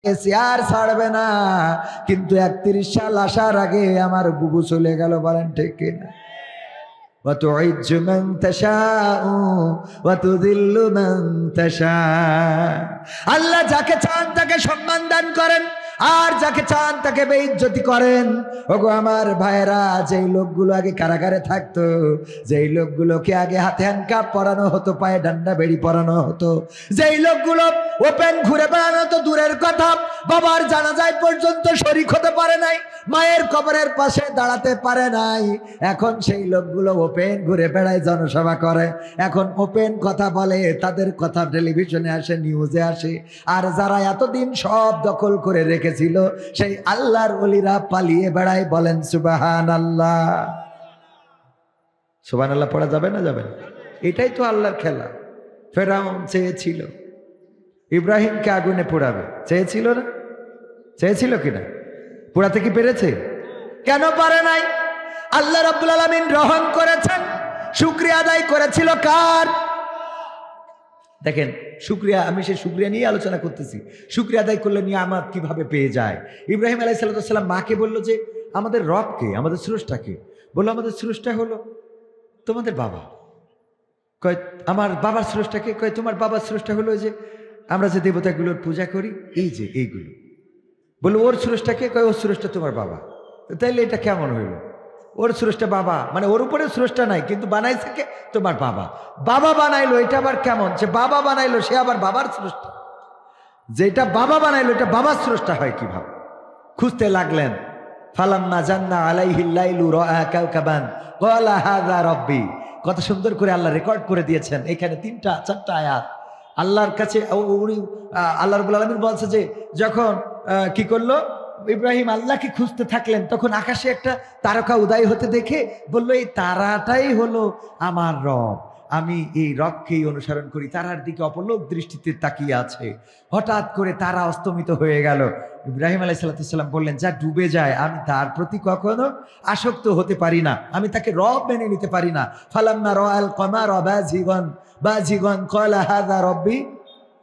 আর ছাড়বে না, কিন্তু 31 সাল আসার আগে আমার বুবু চলে গেল। বলেন ঠিক কিনা? وتعز من تشاء وتذل من تشاء। আল্লাহ যাকে চান তাকে সম্মান দান করেন, আর যাকে চান তাকে বেইজ্জতি করেন। ওগো আমার ভাইরা, যেই লোকগুলো আগে কারাগারে থাকতো, যেই লোকগুলোকে আগে হাতে হ্যান্ডকাপ পরানো হতো, পায়ে ডান্ডা বেড়ি পরানো হতো, যেই লোকগুলো ওপেন ঘুরে বেড়ানো তো দূরের কথা, বাবার জানাজায় পর্যন্ত শরীক হতে পারে নাই, মায়ের কবরের পাশে দাঁড়াতে পারে নাই, এখন সেই লোকগুলো ওপেন ঘুরে বেড়ায়, জনসভা করে, এখন ওপেন কথা বলে, তাদের কথা টেলিভিশনে আসে, নিউজে আসে। আর যারা এতদিন সব দখল করে রেখেছিল, সেই আল্লাহর ওলিরা পালিয়ে বেড়ায়। বলেন সুবহানাল্লাহ। সুবহানাল্লাহ পড়া যাবে না? যাবে না? এটাই তো আল্লাহর খেলা। ফেরাউন চেয়েছিল ইব্রাহিমকে আগুনে পোড়াবে, চেয়েছিল না? চেয়েছিল কিনা? পোড়াতে কি পেরেছে? কেন পারে নাই? আল্লাহ রাব্বুল আলামিন রহম করেছেন। শুকরিয়া আদায় করেছিল কার? দেখেন, শুকরিয়া, আমি সেই শুকরিয়া নিয়ে আলোচনা করতেছি। শুকরিয়া আদায় করলে নিয়ামত কিভাবে পেয়ে যায়। ইব্রাহিম আলাইহিস সালাম মাকে বলল যে আমাদের রবকে, আমাদের স্রষ্টাকে। বললো আমাদের স্রষ্টা হলো তোমাদের বাবা। কয় আমার বাবার স্রষ্টাকে? কয় তোমার বাবার স্রষ্টা হলো যে আমরা যে দেবতাগুলোর পূজা করি, এই যে এইগুলো। বললো ওর স্রষ্টাকে? কয় ওর স্রষ্টা তোমার বাবা। তাইলে এটা কেমন হইল? ওর স্রষ্টা বাবা, মানে ওর উপরে স্রষ্টা নাই, কিন্তু বানাইছে কে? তোমার বাবা। বাবা বানাইলো, এটা আবার কেমন? যে বাবা বানাইলো সে আবার বাবার স্রষ্টা, যেটা বাবা বানাইলো এটা বাবার স্রষ্টা হয় কিভাবে? খুঁজতে লাগলেন। ফালাম্মা জান্না আলাইহিল লাইলু রাআ কাওকাবান ক্বালা হাযা রাব্বি। কত সুন্দর করে আল্লাহ রেকর্ড করে দিয়েছেন এখানে 3-4টা আয়াত। আল্লাহর কাছে আল্লাহ রাব্বুল আলামিন বলছে যে যখন কি করলো ইব্রাহিম আল্লাহকে খুঁজতে থাকলেন, তখন আকাশে একটা তারকা উদয় হতে দেখে বলল এই তারাটাই হলো আমার রব, আমি এই রবকেই অনুসরণ করি। তারার দিকে অপলক দৃষ্টিতে তাকিয়ে আছে। হঠাৎ করে তারা অস্তমিত হয়ে গেল। ইব্রাহিম আলাইহিস সালাম বললেন যা ডুবে যায় আমি তার প্রতি কখনো আসক্ত হতে পারি না, আমি তাকে রব মেনে নিতে পারি না। ফালাম্মা রাআল কমারা বাজিগান ক্বালা হাযা রব্বি।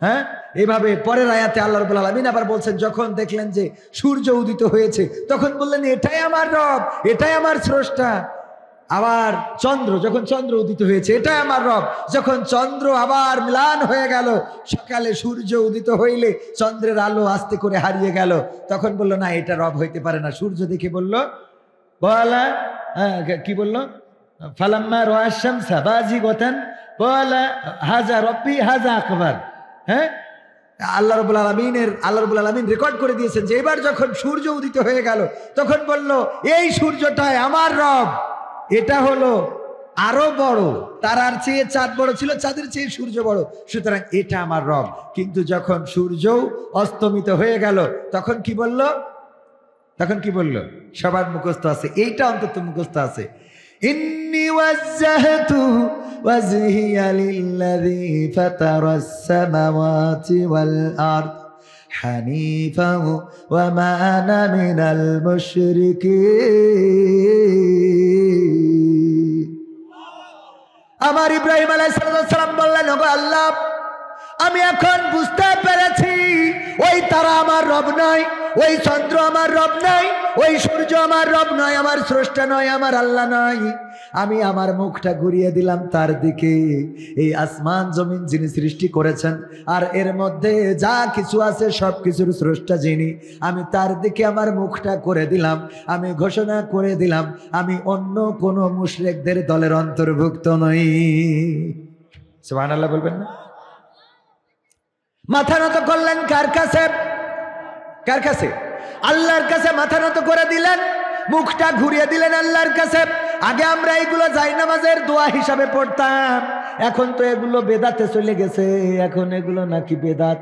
হ্যাঁ, এইভাবে পরের আয়াতে আল্লাহ রাব্বুল আলামিন আবার বলছেন যখন দেখলেন যে সূর্য উদিত হয়েছে, তখন বললেন এটাই আমার রব, এটাই আমার স্রষ্টা। আবার চন্দ্র, যখন চন্দ্র উদিত হয়েছে, এটাই আমার রব। যখন চন্দ্র আবার ম্লান হয়ে গেল, সকালে সূর্য উদিত হইলে চন্দ্রের আলো আস্তে করে হারিয়ে গেল, তখন বলল না এটা রব হইতে পারে না। সূর্য দেখে বলল বলা, কি বললো? ফালাম্মা রাআ শামসা বাজিগাতান ক্বালা হাযা রব্বি হাযা আকবার। হ্যাঁ, আল্লাহ রাব্বুল আলামিন রেকর্ড করে দিয়েছেন যে এবার যখন সূর্য উদিত হয়ে গেল, তখন বলল এই সূর্যটাই আমার রব, এটা হলো আরো বড়, তারার চেয়ে চাঁদ বড় ছিল, চাঁদের চেয়ে সূর্য বড়, সুতরাং এটা আমার রব। কিন্তু যখন সূর্য অস্তমিত হয়ে গেল, তখন কি বলল? তখন কি বলল? সবার মুখস্থ আছে, এইটা অন্তত মুখস্থ আছে। ইন্নী ওয়াজ্জাহতু ওয়াজহিয়া লিল্লাযী ফাতারাস সামাওয়াতি ওয়াল আরদ হানিফান ওয়া মা আনা মিনাল মুশরিকিন। আমার ইব্রাহিম আলাইহিস সালাম বললেন ওগো আল্লাহ, আমি এখন বুঝতে পেরেছি ওই তারা আমার রব নয়, ওই চন্দ্র আমার রব নয়, ওই সূর্য আমার রব নয়, আমার স্রষ্টা নয়, আমার আল্লাহ নয়। আমি আমার মুখটা ঘুরিয়ে দিলাম তার দিকে। এই আসমান জমিন যিনি সৃষ্টি করেছেন আর এর মধ্যে যা কিছু আছে সব কিছুর স্রষ্টা যিনি, আমি তার দিকে আমার মুখটা করে দিলাম। আমি ঘোষণা করে দিলাম আমি অন্য কোনো মুশরিকদের দলের অন্তর্ভুক্ত নই। সুবহানাল্লাহ বলবেন না? মাথা নত করলেন কার কাছে? কার কাছে? আল্লাহর কাছে মাথা নত করে দিলেন, মুখটা ঘুরিয়ে দিলেন আল্লাহর কাছে। আগে আমরা এইগুলো জায়নামাজের দোয়া হিসাবে পড়তাম, এখন তো এগুলো বেদাতে চলে গেছে। এখন এগুলো নাকি বেদাত।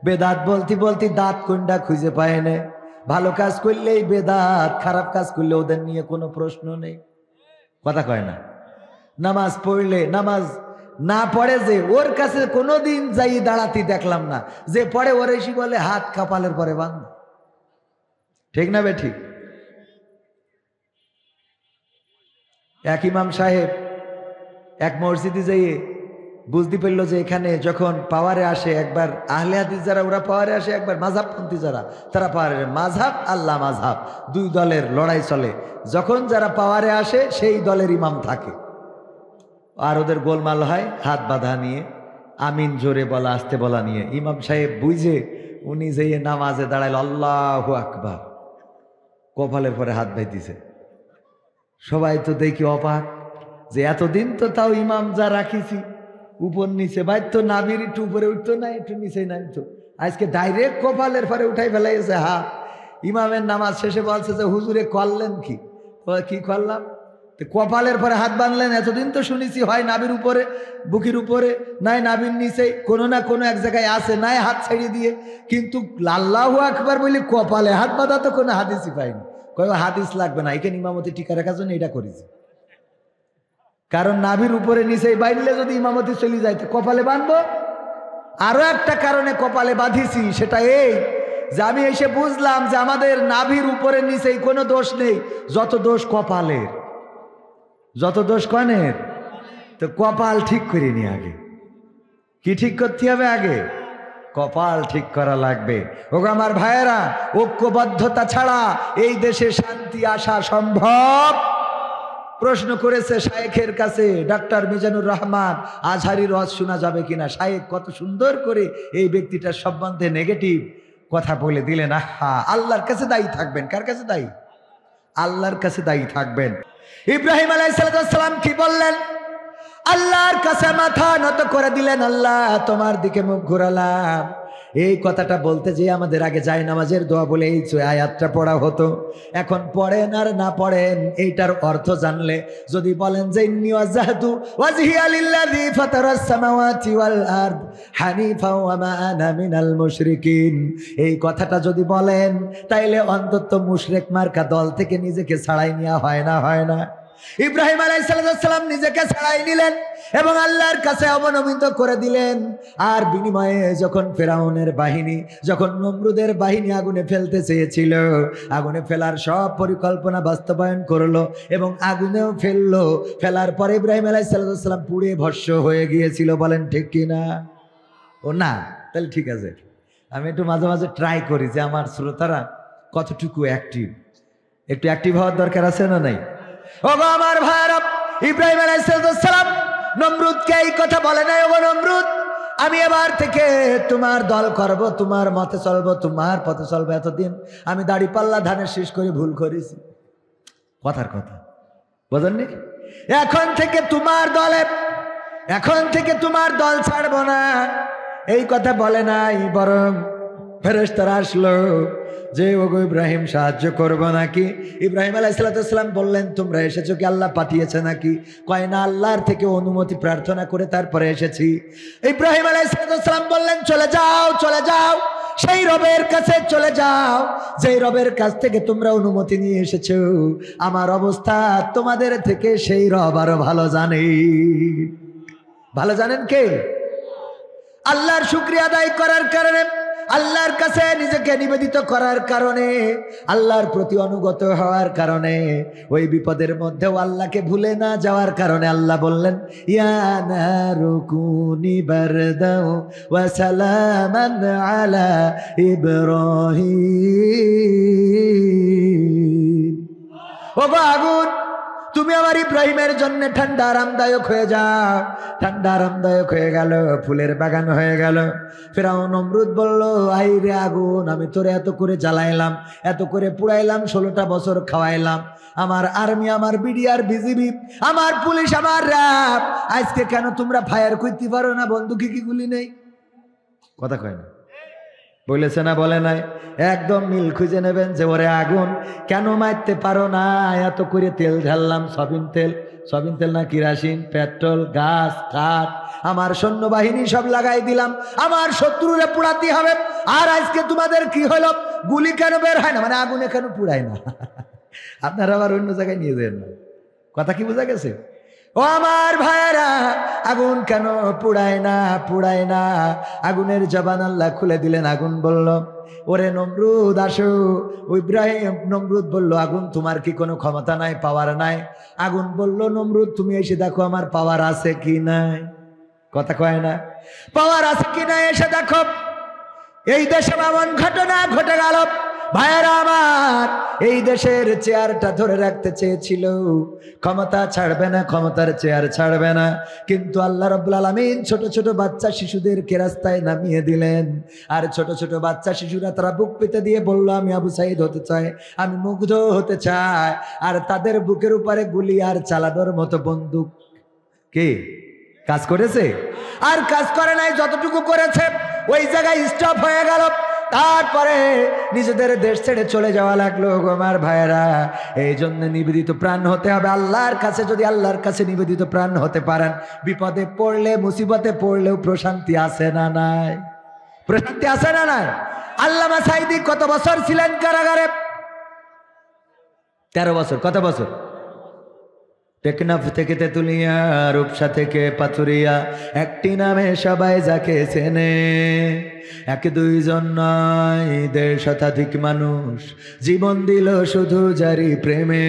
বেদাত বলতে বলতে দাঁত কোনটা খুঁজে পায় না। ভালো কাজ করলেই বেদাত, খারাপ কাজ করলে ওদের নিয়ে কোনো প্রশ্ন নেই। কথা কয় না? নামাজ পড়লে, নামাজ না পড়ে যে ওর কাছে কোনোদিন যাই দাঁড়াতে দেখলাম না, যে পড়ে ওর এসে বলে হাত কপালের পরে বাঁধ। ঠিক না বে ঠিক? এক ইমাম সাহেব এক মসজিদে যেয়ে বুঝতে পারলো যে এখানে যখন পাওয়ারে আসে একবার আহলে হাদিস যারা ওরা পাওয়ারে আসে, একবার মাযহাবপন্থী যারা তারা পাওয়ারে, মাযহাব আল্লাহ মাযহাব দুই দলের লড়াই চলে। যখন যারা পাওয়ারে আসে সেই দলের ইমাম থাকে, আর ওদের গোলমাল হয় হাত বাঁধা নিয়ে, আমিন জোরে বলা আসতে বলা নিয়ে। ইমাম সাহেব বুঝে উনি যেয়ে নামাজে দাঁড়াইল, আল্লাহু আকবার, কপালের পরে হাত বাইতেছে। সবাই তো দেখি অবাক যে এতদিন তো তাও ইমাম যা রাখিছি উপর নিচে, বাইর তো নাবির একটু উপরে উঠতো না, একটু নিচে নামতো, আজকে ডাইরেক্ট কপালের পরে উঠাই ফেলাইছে হাত। ইমামের নামাজ শেষে বলছে যে হুজুরে করলেন কি? কি করলাম? কপালের পরে হাত বাঁধলেন। এতদিন তো শুনেছি হয় নাবির উপরে, বুকির উপরে, নাই নাবির নিচে, কোনো না কোনো এক জায়গায় আছে, নাই হাত ছেড়ে দিয়ে, কিন্তু আল্লাহু আকবার বলে কপালে হাত বাঁধা তো কোনো হাদিসই পাইনি। কয় হাদিস লাগবে না, এখানে ইমামতি টিকা রাখার জন্য এটা করেছি। কারণ নাভির উপরে নিচেই বাইরলে যদি ইমামতি চলে যায় তো কপালে বাঁধবো। আরো একটা কারণে কপালে বাঁধিছি, সেটা এই যে আমি এসে বুঝলাম যে আমাদের নাভির উপরে নিচেই কোনো দোষ নেই, যত দোষ কপালের। যত দোষ কনের? তো কপাল ঠিক করে নি আগে। কি ঠিক করতে হবে? আগে কপাল ঠিক করা লাগবে। ওগো আমার ভাইয়েরা, ঐক্যবদ্ধতা ছাড়া এই দেশে শান্তি আসা সম্ভব? প্রশ্ন করেছে শায়েখের কাছে ডাক্তার মিজানুর রহমান, আজহারি রস শোনা যাবে কিনা। শায়েখ কত সুন্দর করে এই ব্যক্তিটার সম্বন্ধে নেগেটিভ কথা বলে দিলেন। আহা, আল্লাহর কাছে দায়ী থাকবেন। কার কাছে দায়ী? আল্লাহর কাছে দায়ী থাকবেন। ইব্রাহিম আলাইহিস সালাম কি বললেন? আল্লাহর কাছে মাথা নত করে দিলেন, আল্লাহ তোমার দিকে মুখ ঘোরালাম। এই কথাটা বলতে যে আমাদের আগে যায় নামাজের দোয়া বলে এই আয়াতটা পড়া হতো। এখন পড়েন আর না পড়েন, এইটার অর্থ জানলে যদি বলেন যে ইন্নী ওয়াজজাহতু ওয়াজহিয়া লিল্লাযী ফাতারাস সামাওয়াতি ওয়াল আরদ হানিফা ওয়া মা আনা মিনাল মুশরিকিন, এই কথাটা যদি বলেন তাইলে অন্তত মুশরিক মার্কা দল থেকে নিজেকে ছাড়াই নেওয়া হয় না? হয় না? ইব্রাহিম আলাইহিস সালাম নিজেকে ছাড়াই নিলেন এবং আল্লাহর কাছে অবনমিত করে দিলেন। আর বিনিময়ে যখন ফেরাউনের বাহিনী, যখন নমরুদের বাহিনী আগুনে ফেলতে চেয়েছিল, আগুনে ফেলার সব পরিকল্পনা বাস্তবায়ন করলো এবং আগুনেও ফেললো। ফেলার পরে ইব্রাহিম আলাইহিস সালাম পুড়ে ভস্ম হয়ে গিয়েছিল। বলেন ঠিক কি না? ও না, তাহলে ঠিক আছে। আমি একটু মাঝে মাঝে ট্রাই করি যে আমার শ্রোতারা কতটুকু অ্যাক্টিভ, একটু অ্যাক্টিভ হওয়ার দরকার আছে না নাই? ওগো আমার ভাইরা, ইব্রাহিম আলাইহিস সালাম নমরুদকে এই কথা বলে নাই, ওগো নমরুদ আমি এবার থেকে তোমার দল করব, তোমার মতে চলবো, তোমার পথে চলবো। এতদিন আমি দাড়ি পাল্লা ধানের শেষ করে ভুল করেছি। কথার কথা বোঝেননি? এখন থেকে তোমার দলে, এখন থেকে তোমার দল ছাড়বো না, এই কথা বলে নাই। বরং ফেরেশতারা আসলো যে ওগো ইব্রাহিম সাহায্য করবো নাকি? ইব্রাহিম আলাইহিস সালাম বললেন তোমরা এসেছো কি আল্লাহ পাঠিয়েছে নাকি? কয় না, আল্লাহর থেকে অনুমতি প্রার্থনা করে তারপরে এসেছি। ইব্রাহিম আলাইহিস সালাম বললেন চলে যাও, চলে যাও, সেই রবের কাছে চলে যাও যেই রবের কাছ থেকে তোমরা অনুমতি নিয়ে এসেছো। আমার অবস্থা তোমাদের থেকে সেই রব আরো ভালো জানে। ভালো জানেন কে? আল্লাহর শুকরিয়া আদায় করার কারণে, আল্লাহর কাছে নিজেকে নিবেদিত করার কারণে, আল্লাহর প্রতি অনুগত হওয়ার কারণে, ওই বিপদের মধ্যেও আল্লাহকে ভুলে না যাওয়ার কারণে আল্লাহ বললেন ইয়া নারু কুনি বারদাও ওয়া সালামান আলা ইব্রাহিম। ওগো আগুন, তুমি আমার ইব্রাহিমের জন্য ঠান্ডা আরামদায়ক হয়ে যাও। ঠান্ডা আরামদায়ক হয়ে গেল, ফুলের বাগান হয়ে গেল। ফেরাউন নমরুদ বলল আই রে আগুন, আমি তোরে এত করে জ্বালাইলাম, এত করে পুড়াইলাম, 16টা বছর খাওয়াইলাম, আমার আর্মি, আমার বিডিআর, বিজিবি, আমার পুলিশ, আমার র্যাব, আজকে কেন তোমরা ফায়ার করতে পারো না? বন্দুকে কি গুলি নেই? কথা কয় না? বলেছে না বলে নাই? একদম মিল খুঁজে নেবেন যে ওরে আগুন কেন মারতে পারো না? এত করে তেল ঢাললাম, সবিন তেল, সবিন তেল না কিরাসিন, পেট্রোল, গাছ, কাঠ, আমার সৈন্যবাহিনী সব লাগাই দিলাম, আমার শত্রুরে পুড়াতে হবে। আর আজকে তোমাদের কি হলো? গুলি কেন বের হয় না? মানে আগুনে কেন পুড়ায় না? আপনারা আবার অন্য জায়গায় নিয়ে যান না। কথা কি বোঝা গেছে? ও আমার ভাইয়েরা, আগুন কেন পুড়ায় না? পুড়ায় না। আগুনের জবান আল্লাহ খুলে দিলেন। আগুন বলল ওরে নমরুদ আসো। ইব্রাহিম, নমরুদ বলল আগুন তোমার কি কোনো ক্ষমতা নাই, পাওয়ার নাই? আগুন বলল নমরুদ তুমি এসে দেখো আমার পাওয়ার আছে কি নাই। কথা কয় না? পাওয়ার আছে কিনা এসে দেখো। এই দেশে এমন ঘটনা ঘটে গেল, ভাইয়েরা আমার, এই দেশের চেয়ারটা ধরে রাখতে চেয়েছিল, ক্ষমতা ছাড়বে না, ক্ষমতার চেয়ার ছাড়বে না, কিন্তু আল্লাহ রাব্বুল আলামিন ছোট ছোট বাচ্চা শিশুদেরকে রাস্তায় নামিয়ে দিলেন। আর ছোট ছোট বাচ্চা শিশুরা তারা বুক পেতে দিয়ে বলল, আমি আবু সাইদ হতে চাই, আমি মুগ্ধ হতে চাই। আর তাদের বুকের উপরে গুলি আর চালানোর মতো বন্দুক কে কাজ করেছে? আর কাজ করে নাই, যতটুকু করেছে ওই জায়গায় স্টপ হয়ে গেল। তারপরে নিজেদের দেশ ছেড়ে চলে যাওয়া লাগলো। আমার ভাইয়েরা, এই জন্য নিবেদিত প্রাণ হতে হবে আল্লাহর কাছে। যদি আল্লাহর কাছে নিবেদিত প্রাণ হতে পারেন, বিপদে পড়লে, মুসিবতে পড়লেও প্রশান্তি আছে না নাই? প্রশান্তি আছে না নাই? আল্লামা সাঈদী কত বছর ছিলেন কারাগারে? 13 বছর। কত বছর? টেকনাফ থেকে তেতুলিয়া, রূপসা থেকে পাথুরিয়া, একটি নামে সবাই যাকে চেনে। 1-2 জন নয়, 1.5 শতাধিক মানুষ জীবন দিল শুধু জারি প্রেমে।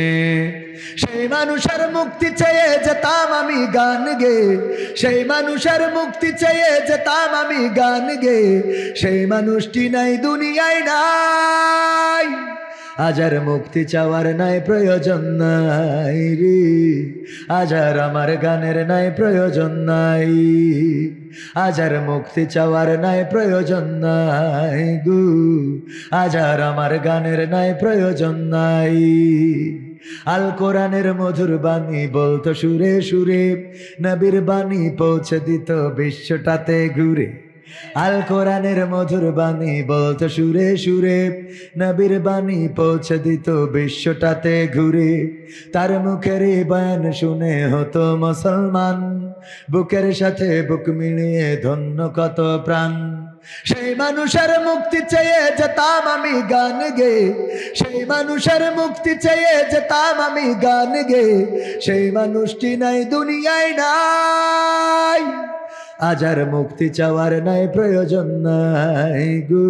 সেই মানুষের মুক্তি চেয়ে যেতাম আমি গান গে, সেই মানুষের মুক্তি চেয়ে যেতাম আমি গান গে। সেই মানুষটি নাই দুনিয়ায় নাই, আজ আর মুক্তি চাওয়ার নাই প্রয়োজন নাই রে, আজ আর আমার গানের নাই প্রয়োজন নাই, আজ আর মুক্তি চাওয়ার নাই প্রয়োজন নাই গো, আজ আর আমার গানের নাই প্রয়োজন নাই। আল কোরআনের মধুর বাণী বলতো সুরে সুরে, নবীর বাণী পৌঁছে দিত বিশ্বটাতে ঘুরে। আল কোরআনের মধুর বাণী বলতো সুরে সুরে, নবীর বাণী পৌঁছে দিত বিশ্বটাতে ঘুরে। তার মুখের বয়ান শুনে হতো মুসলমান, বুকের সাথে বুক মিলিয়ে ধন্য কত প্রাণ। সেই মানুষের মুক্তি চেয়ে যেতাম আমি গান গে, সেই মানুষের মুক্তি চেয়ে যেতাম আমি গান গে। সেই মানুষটি নাই দুনিয়ায় নাই, আজ আর মুক্তি চাওয়ার নাই প্রয়োজন নাই গো,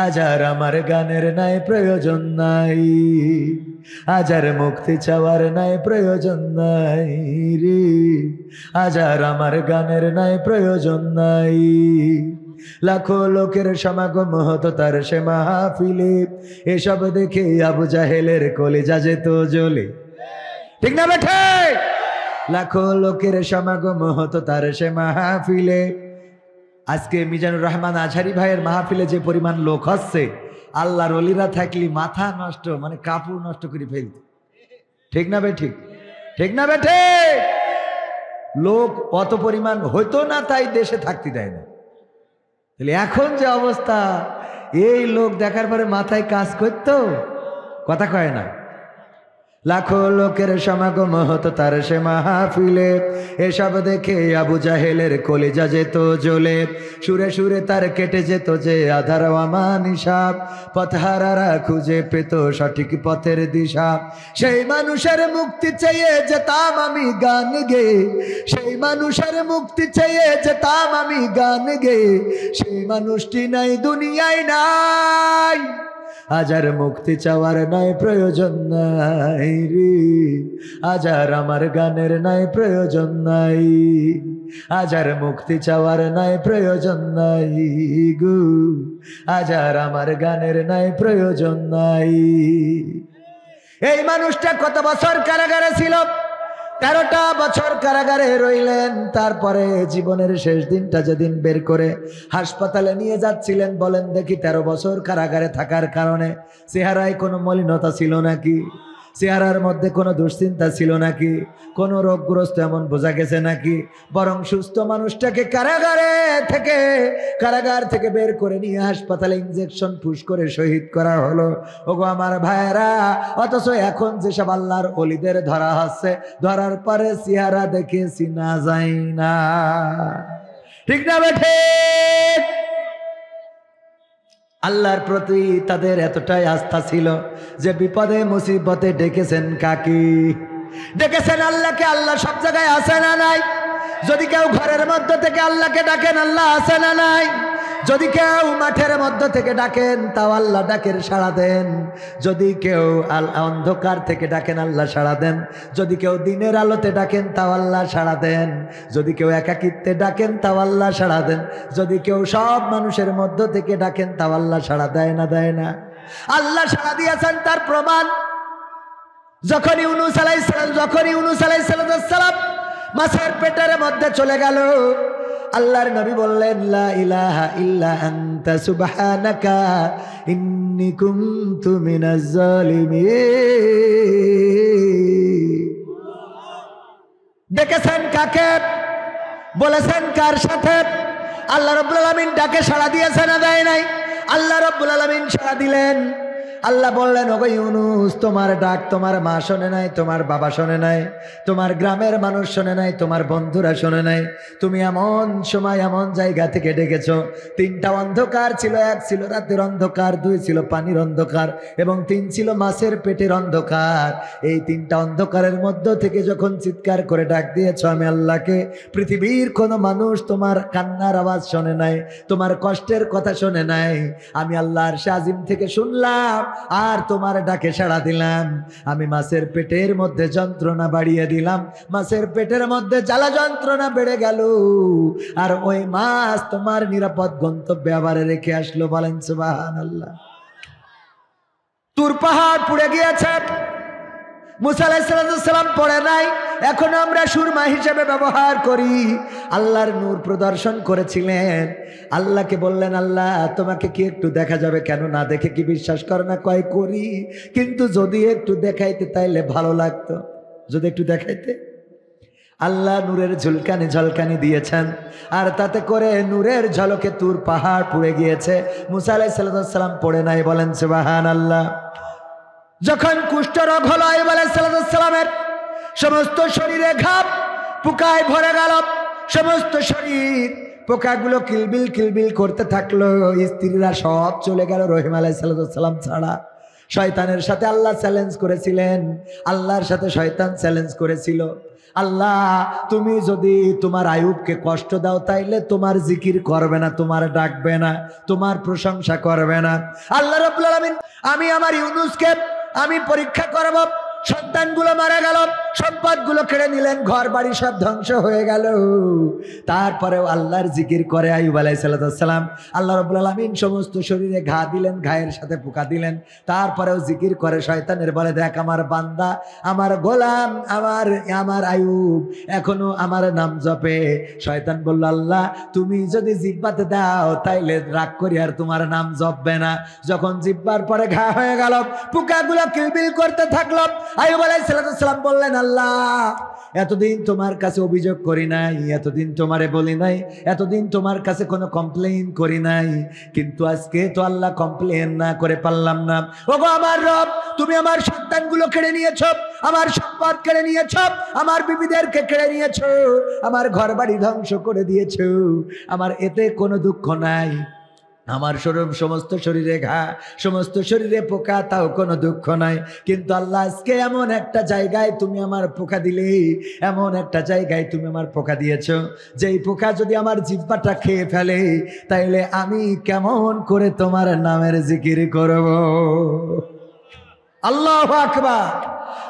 আজ আর আমার গানের নাই প্রয়োজন নাই, আজ আর মুক্তি চাওয়ার নাই প্রয়োজন নাই রে, আজ আর আমার গানের নাই প্রয়োজন নাই। লাখো লোকের সমাগম হতো তার সে মাহফিলে, এসব দেখে আবু জাহেলের কলিজা যেত জ্বলে। ঠিক না বেঠে? লাখো লোকের সমাগম হতো তার সে মাহফিলে। আজকে মিজানুর রহমান আজহারি ভাইয়ের মাহফিলে যে পরিমাণ লোক হচ্ছে, আল্লাহর ওলিরা থাকলি মাথা নষ্ট, মানে কাপড় নষ্ট করে ফেলত। ঠিক না বেঠিক? ঠিক না বেঠে? লোক অত পরিমাণ হইতো না, তাই দেশে থাকতে দেয় না। তাহলে এখন যে অবস্থা, এই লোক দেখার পরে মাথায় কাজ করতো? কথা কয় না। লাখো লোকের সমাগম হতো তার সে মাহফিলে, এসব দেখে আবু জাহেলের কলিজা যেত জ্বলে। সুরে সুরে তার কেটে যেত যে আধার আমানিশা, পথহারারা খুঁজে পেত সঠিক পথের দিশা। সেই মানুষের মুক্তি চেয়ে যেতাম আমি গান গে, সেই মানুষের মুক্তি চেয়ে যেতাম আমি গান গে। সেই মানুষটি নাই দুনিয়ায় নাই, আজ আর মুক্তি চাওয়ার নাই প্রয়োজন নাই রে, আজ আর আমার গানের নাই প্রয়োজন নাই, আজ আর মুক্তি চাওয়ার নাই প্রয়োজন নাই গো, আজ আর আমার গানের নাই প্রয়োজন নাই। এই মানুষটা কত বছর কারাগারে ছিল? 13টা বছর কারাগারে রইলেন। তারপরে জীবনের শেষ দিনটা যেদিন বের করে হাসপাতালে নিয়ে যাচ্ছিলেন, বলেন দেখি 13 বছর কারাগারে থাকার কারণে চেহারায় কোনো মলিনতা ছিল নাকি? চেহারার মধ্যে কোনো দুশ্চিন্তা ছিল নাকি? কোনো রোগগ্রস্ত এমন বোঝা গেছে নাকি? বরং সুস্থ মানুষটাকে কারাগার থেকে বের করে নিয়ে হাসপাতালে ইনজেকশন ফুস করে শহীদ করা হলো। ওগো আমার ভাইয়েরা, অথচ এখন যেসব আল্লাহর ওলিদের ধরা হচ্ছে, ধরার পরে চেহারা দেখে চিনা যায় না। ঠিক না বেঠে? আল্লাহর প্রতি তাদের এতটাই আস্থা ছিল যে বিপদে মুসিবতে ডেকেছেন কাকে? ডেকেছেন আল্লাহকে। আল্লাহ সব জায়গায় আছে না নাই? যদি কেউ ঘরের মধ্যে থেকে আল্লাহকে ডাকেন, আল্লাহ আছে না নাই? যদি কেউ মাঠের মধ্য থেকে ডাকেন তাও আল্লাহ ডাকের সাড়া দেন, যদি কেউ অন্ধকার থেকে ডাকেন আল্লাহ সাড়া দেন, যদি কেউ দিনের আলোতে ডাকেন তাও আল্লাহ সাড়া দেন, যদি কেউ একাকিত্বে ডাকেন তাও আল্লাহ সাড়া দেন, যদি কেউ সব মানুষের মধ্য থেকে ডাকেন তাও আল্লাহ সাড়া দেয় না, দেয় না। আল্লাহ সাড়া দিয়েছেন তার প্রমাণ যখন ইউনূস আলাইহিস সালাম মাছের পেটের মধ্যে চলে গেল, আল্লাহর নবী বললেন লা ইলাহা ইল্লা আনতা সুবহানাকা ইন্নী কুনতু মিনাজ জালিমিন। ডেকেছেন কাকে? বলেছেন কার সাথে? আল্লাহ রাব্বুল আলামিন ডাকে সাড়া দিয়েছেন না দেয় নাই? আল্লাহ রাব্বুল আলামিন সাড়া দিলেন। আল্লাহ বললেন ওগো ইউনূস, তোমার ডাক তোমার মা শোনে নাই, তোমার বাবা শোনে নাই, তোমার গ্রামের মানুষ শোনে নাই, তোমার বন্ধুরা শোনে নাই। তুমি এমন সময় এমন জায়গা থেকে ডেকেছ, 3টা অন্ধকার ছিল, 1 ছিল রাতের অন্ধকার, 2 ছিল পানির অন্ধকার এবং 3 ছিল মাছের পেটের অন্ধকার। এই 3টা অন্ধকারের মধ্য থেকে যখন চিৎকার করে ডাক দিয়েছ আমি আল্লাহকে, পৃথিবীর কোনো মানুষ তোমার কান্নার আওয়াজ শোনে নাই, তোমার কষ্টের কথা শোনে নাই। আমি আল্লাহর আরশে আজিম থেকে শুনলাম আর তোমার ডাকে সাড়া দিলাম। আমি মাছের পেটের মধ্যে যন্ত্রণা বাড়িয়ে দিলাম, মাছের পেটের মধ্যে জ্বালা যন্ত্রণা বেড়ে গেল, আর ওই মাছ তোমার নিরাপদ গন্তব্যে আবার রেখে আসলো। বলেন সুবহানাল্লাহ। তুর পাহাড় পুড়ে গিয়েছে, মুসা আলাইহিস সালাম পড়ে নাই, এখন আমরা সুরমা হিসেবে ব্যবহার করি। আল্লাহর নূর প্রদর্শন করেছিলেন, আল্লাহকে বললেন আল্লাহ তোমাকে কি একটু দেখা যাবে? কেন না দেখে কি বিশ্বাস করে না? কয় করি, কিন্তু যদি একটু দেখাইতে তাইলে ভালো লাগতো, যদি একটু দেখাইতে। আল্লাহ নূরের ঝুলকানি ঝলকানি দিয়েছেন, আর তাতে করে নূরের ঝলকে তুর পাহাড় পুড়ে গিয়েছে, মুসা আলাইহিস সালাম পড়ে নাই। বলেন সুবহানাল্লাহ। যখন কুষ্ঠরোগ হলো আইয়ুব আলাইহিস সালামের সমস্ত শরীরে ঘাপ পোকায় ভরে গেল, সমস্ত শরীর পোকাগুলো কিলবিল কিলবিল করতে থাকলো, স্ত্রীরা সব চলে গেল রহিম আলাইহিস সালাম ছাড়া। শয়তানের সাথে আল্লাহ চ্যালেঞ্জ করেছিলেন, আল্লাহর সাথে শয়তান চ্যালেঞ্জ করেছিল, আল্লাহ তুমি যদি তোমার আইয়ুবকে কষ্ট দাও তাইলে তোমার জিকির করবে না, তোমার ডাকবে না, তোমার প্রশংসা করবে না। আল্লাহ রাব্বুল আলামিন আমি আমার ইউনূসকে আমি পরীক্ষা করব, সন্তানগুলো মারা গেল, সম্পদগুলো কেড়ে নিলেন, ঘর বাড়ি সব ধ্বংস হয়ে গেল, তারপরেও আল্লাহর জিকির করে আইয়ুব আলাইহিস সালাম। আল্লাহ রাব্বুল আলামিন সমস্ত শরীরে ঘা দিলেন, ঘায়ের সাথে পোকা দিলেন, তারপরেও জিকির করে। শয়তানের বলে দেখ আমার বান্দা, আমার গোলাম, আমার আইয়ুব এখনো আমার নাম জপে। শয়তান বলল আল্লাহ তুমি যদি জিহ্বাতে দাও তাইলে রাগ করি আর তোমার নাম জপবে না। যখন জিহ্বার পরে ঘা হয়ে গেল, পোকাগুলো কিলবিল করতে থাকলো, আইয়ুব আলাইহিস সালাম বললেন আল্লাহ এতদিন তোমার কাছে অভিযোগ করি নাই, এতদিন তোমারে বলি নাই, এতদিন তোমার কাছে কোনো কমপ্লেইন করি নাই, কিন্তু আজকে তো আল্লাহ কমপ্লেইন না করে পারলাম না। ওগো আমার রব, তুমি আমার সন্তানগুলো কেড়ে নিয়েছো, আমার সম্পদ কেড়ে নিয়েছো, আমার বিবিদেরকে কেড়ে নিয়েছো, আমার ঘর বাড়ি ধ্বংস করে দিয়েছো, আমার এতে কোনো দুঃখ নাই। আমার সমস্ত শরীরে ঘা, সমস্ত শরীরে পোকা, তাও কোনো দুঃখ নাই। কিন্তু আল্লাহ আজকে এমন একটা জায়গায় তুমি আমার পোকা দিলে, এমন একটা জায়গায় তুমি আমার পোকা দিয়েছ, যেই পোকা যদি আমার জিহ্বাটা খেয়ে ফেলে তাইলে আমি কেমন করে তোমার নামের জিকির করব? আল্লাহু আকবার।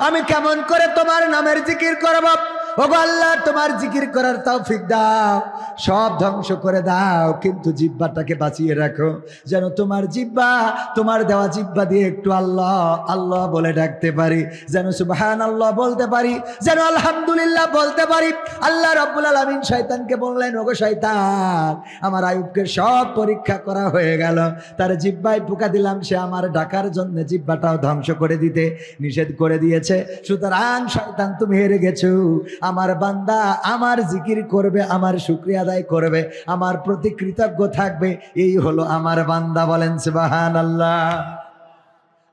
আমি কেমন করে তোমার নামের জিকির করব? ওগো আল্লাহ তোমার জিকির করার তৌফিক দাও, সব ধ্বংস করে দাও, কিন্তু জিহ্বাটাকে বাঁচিয়ে রাখো, যেন তোমার জিহ্বা, তোমার দেওয়া জিহ্বা দিয়ে একটু আল্লাহ আল্লাহ বলে ডাকতে পারি, যেন সুবহানাল্লাহ বলতে পারি, যেন আলহামদুলিল্লাহ বলতে পারি। আল্লাহ রাব্বুল আলামিন শয়তানকে বললেন ওগো শয়তান, আমার আইয়ুবকে সব পরীক্ষা করা হয়ে গেল, তার জিহ্বায় পোকা দিলাম, সে আমার ডাকার জন্য জিহ্বাটাও ধ্বংস করে দিতে নিষেধ করে দিয়েছে। সুতরাং শয়তান তুমি হেরে গেছো, আমার বান্দা আমার জিকির করবে, আমার শুকরিয়া আদায় করবে, আমার প্রতি কৃতজ্ঞ থাকবে, এই হলো আমার বান্দা। বলেন সুবহানাল্লাহ।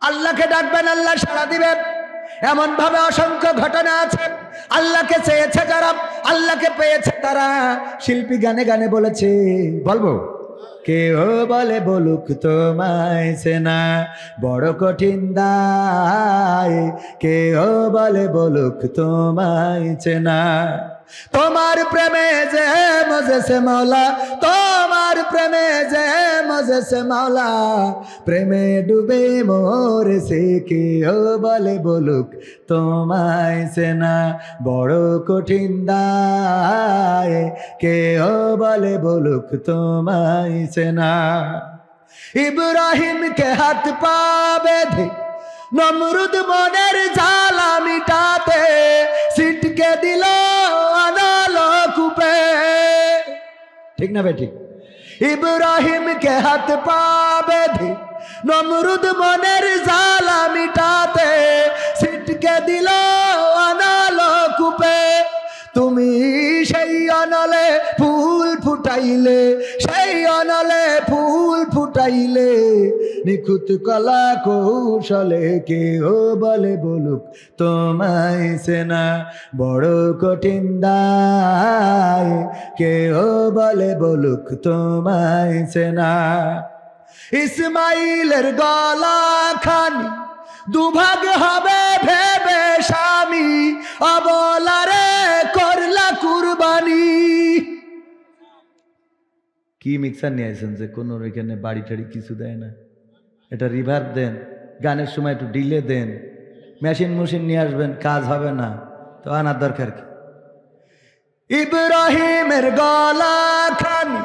আল্লাহকে ডাকবেন, আল্লাহ সাড়া দিবেন। এমন ভাবে অসংখ্য ঘটনা আছে, আল্লাহকে চেয়েছে যারা, আল্লাহকে পেয়েছে তারা। শিল্পী গানে গানে বলেছে, বলবো কেউ বলে বলুক তোমায় চেনা বড় কঠিন দায়, কেউ বলে বলুক তোমায় চেনা, তোমার প্রেমে যে মজেছে মাওলা, তোমার প্রেমে যে মজেছে মাওলা, প্রেমে ডুবে মরেছে কেউ বলে বলুক তোমায় চেনা বড় কঠিন দায়, কেউ বলে বলুক তোমায় চেনা। ইব্রাহিমকে হাত পা বেঁধে নমরুদ মনের জ্বালা মিটাতে সিটকে দিল আনালো কূপে। ঠিক না বেঠিক? ইব্রাহিমকে হাত পা বেঁধে নমরুদ মনের জ্বালা মিটাতে সিটকে দিল আনালো কূপে। তুমি সেই অনলে ফুল ফুটাইলে, সেই অনলে ফুল ফুটাইলে, নিখুঁত কলা কৌশলে কেউ বলে বলুক তোমায় চেনা বড় কঠিন দায়, কেউ বলে বলুক তোমায় চেনা। ইসমাইলের গলা খানি দুভাগ হবে ভেবে স্বামী, অবলারে করলা কুরবানি। কি মিক্সার নিয়ে আসেন যে কোনো এখানে বাড়ি টাড়ি কিছু দেয় না? এটা রিভার্ব দেন, গানের সময় একটু ডিলে দেন, মেশিন নিয়ে আসবেন, কাজ হবে না তো আনার দরকার কি? ইব্রাহিমের গলা খানি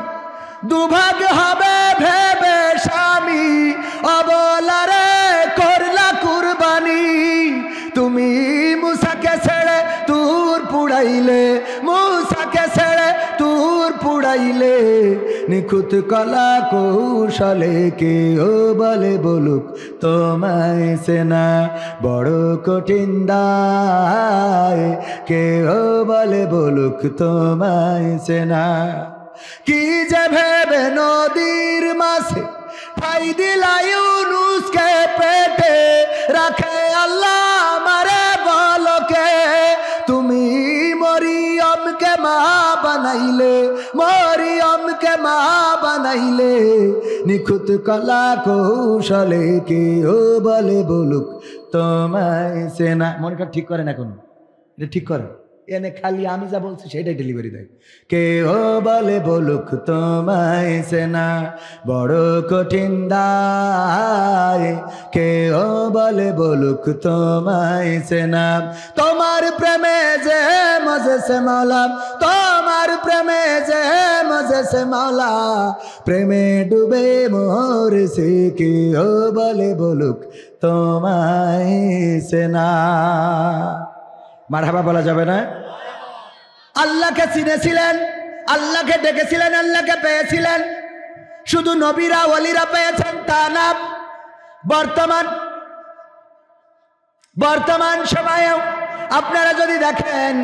দুভাগ হবে ভেবে স্বামী, অবলারে করলা কুরবানি। তুমি মুসাকে ছেড়ে তুর পুড়াইলে, মুসাকে ছেড়ে তুর পুড়াইলে, নিখুঁত কলা কৌশলে কেউ বলে বলুক তোমায় চেনা বড় কঠিন দায়, কেউ বলে বলুক তোমায় চেনা। কি যে ভেবে নদীর মাঝে ঠাই দিলা ইউনুসকে পেটে, রাখে আল্লাহ আমারে বলকে। তুমি মরিয়মকে মা বানাইলে, মরিয়মকে মা বানাইলে, নিখুঁত কলা কৌশলে কেউ বলে বলুক তোমায় চেনা। মনটা ঠিক করে না কোনো, এটা ঠিক করে এনে খালি আমি যা বলছি সেটাই ডেলিভারি দেয়। কেউ বলে বলুক তোমায় চেনা বড় কঠিন দায়, কেউ বলে বলুক তোমায় চেনা। তোমার প্রেমে যে মজেছে মাওলা, তোমার প্রেমে যে মজেছে মাওলা, প্রেমে ডুবে মরেছে কেউ বলে বলুক তোমায় চেনা। মারহাবা বলা যাবে না? আল্লাহকে চিনেছিলেন, আল্লাহকে ডেকেছিলেন, আল্লাহকে পেয়েছিলেন। শুধু নবীরা ওলিরা পেয়েছেন তা না, বর্তমান সময়েও আপনারা যদি দেখেন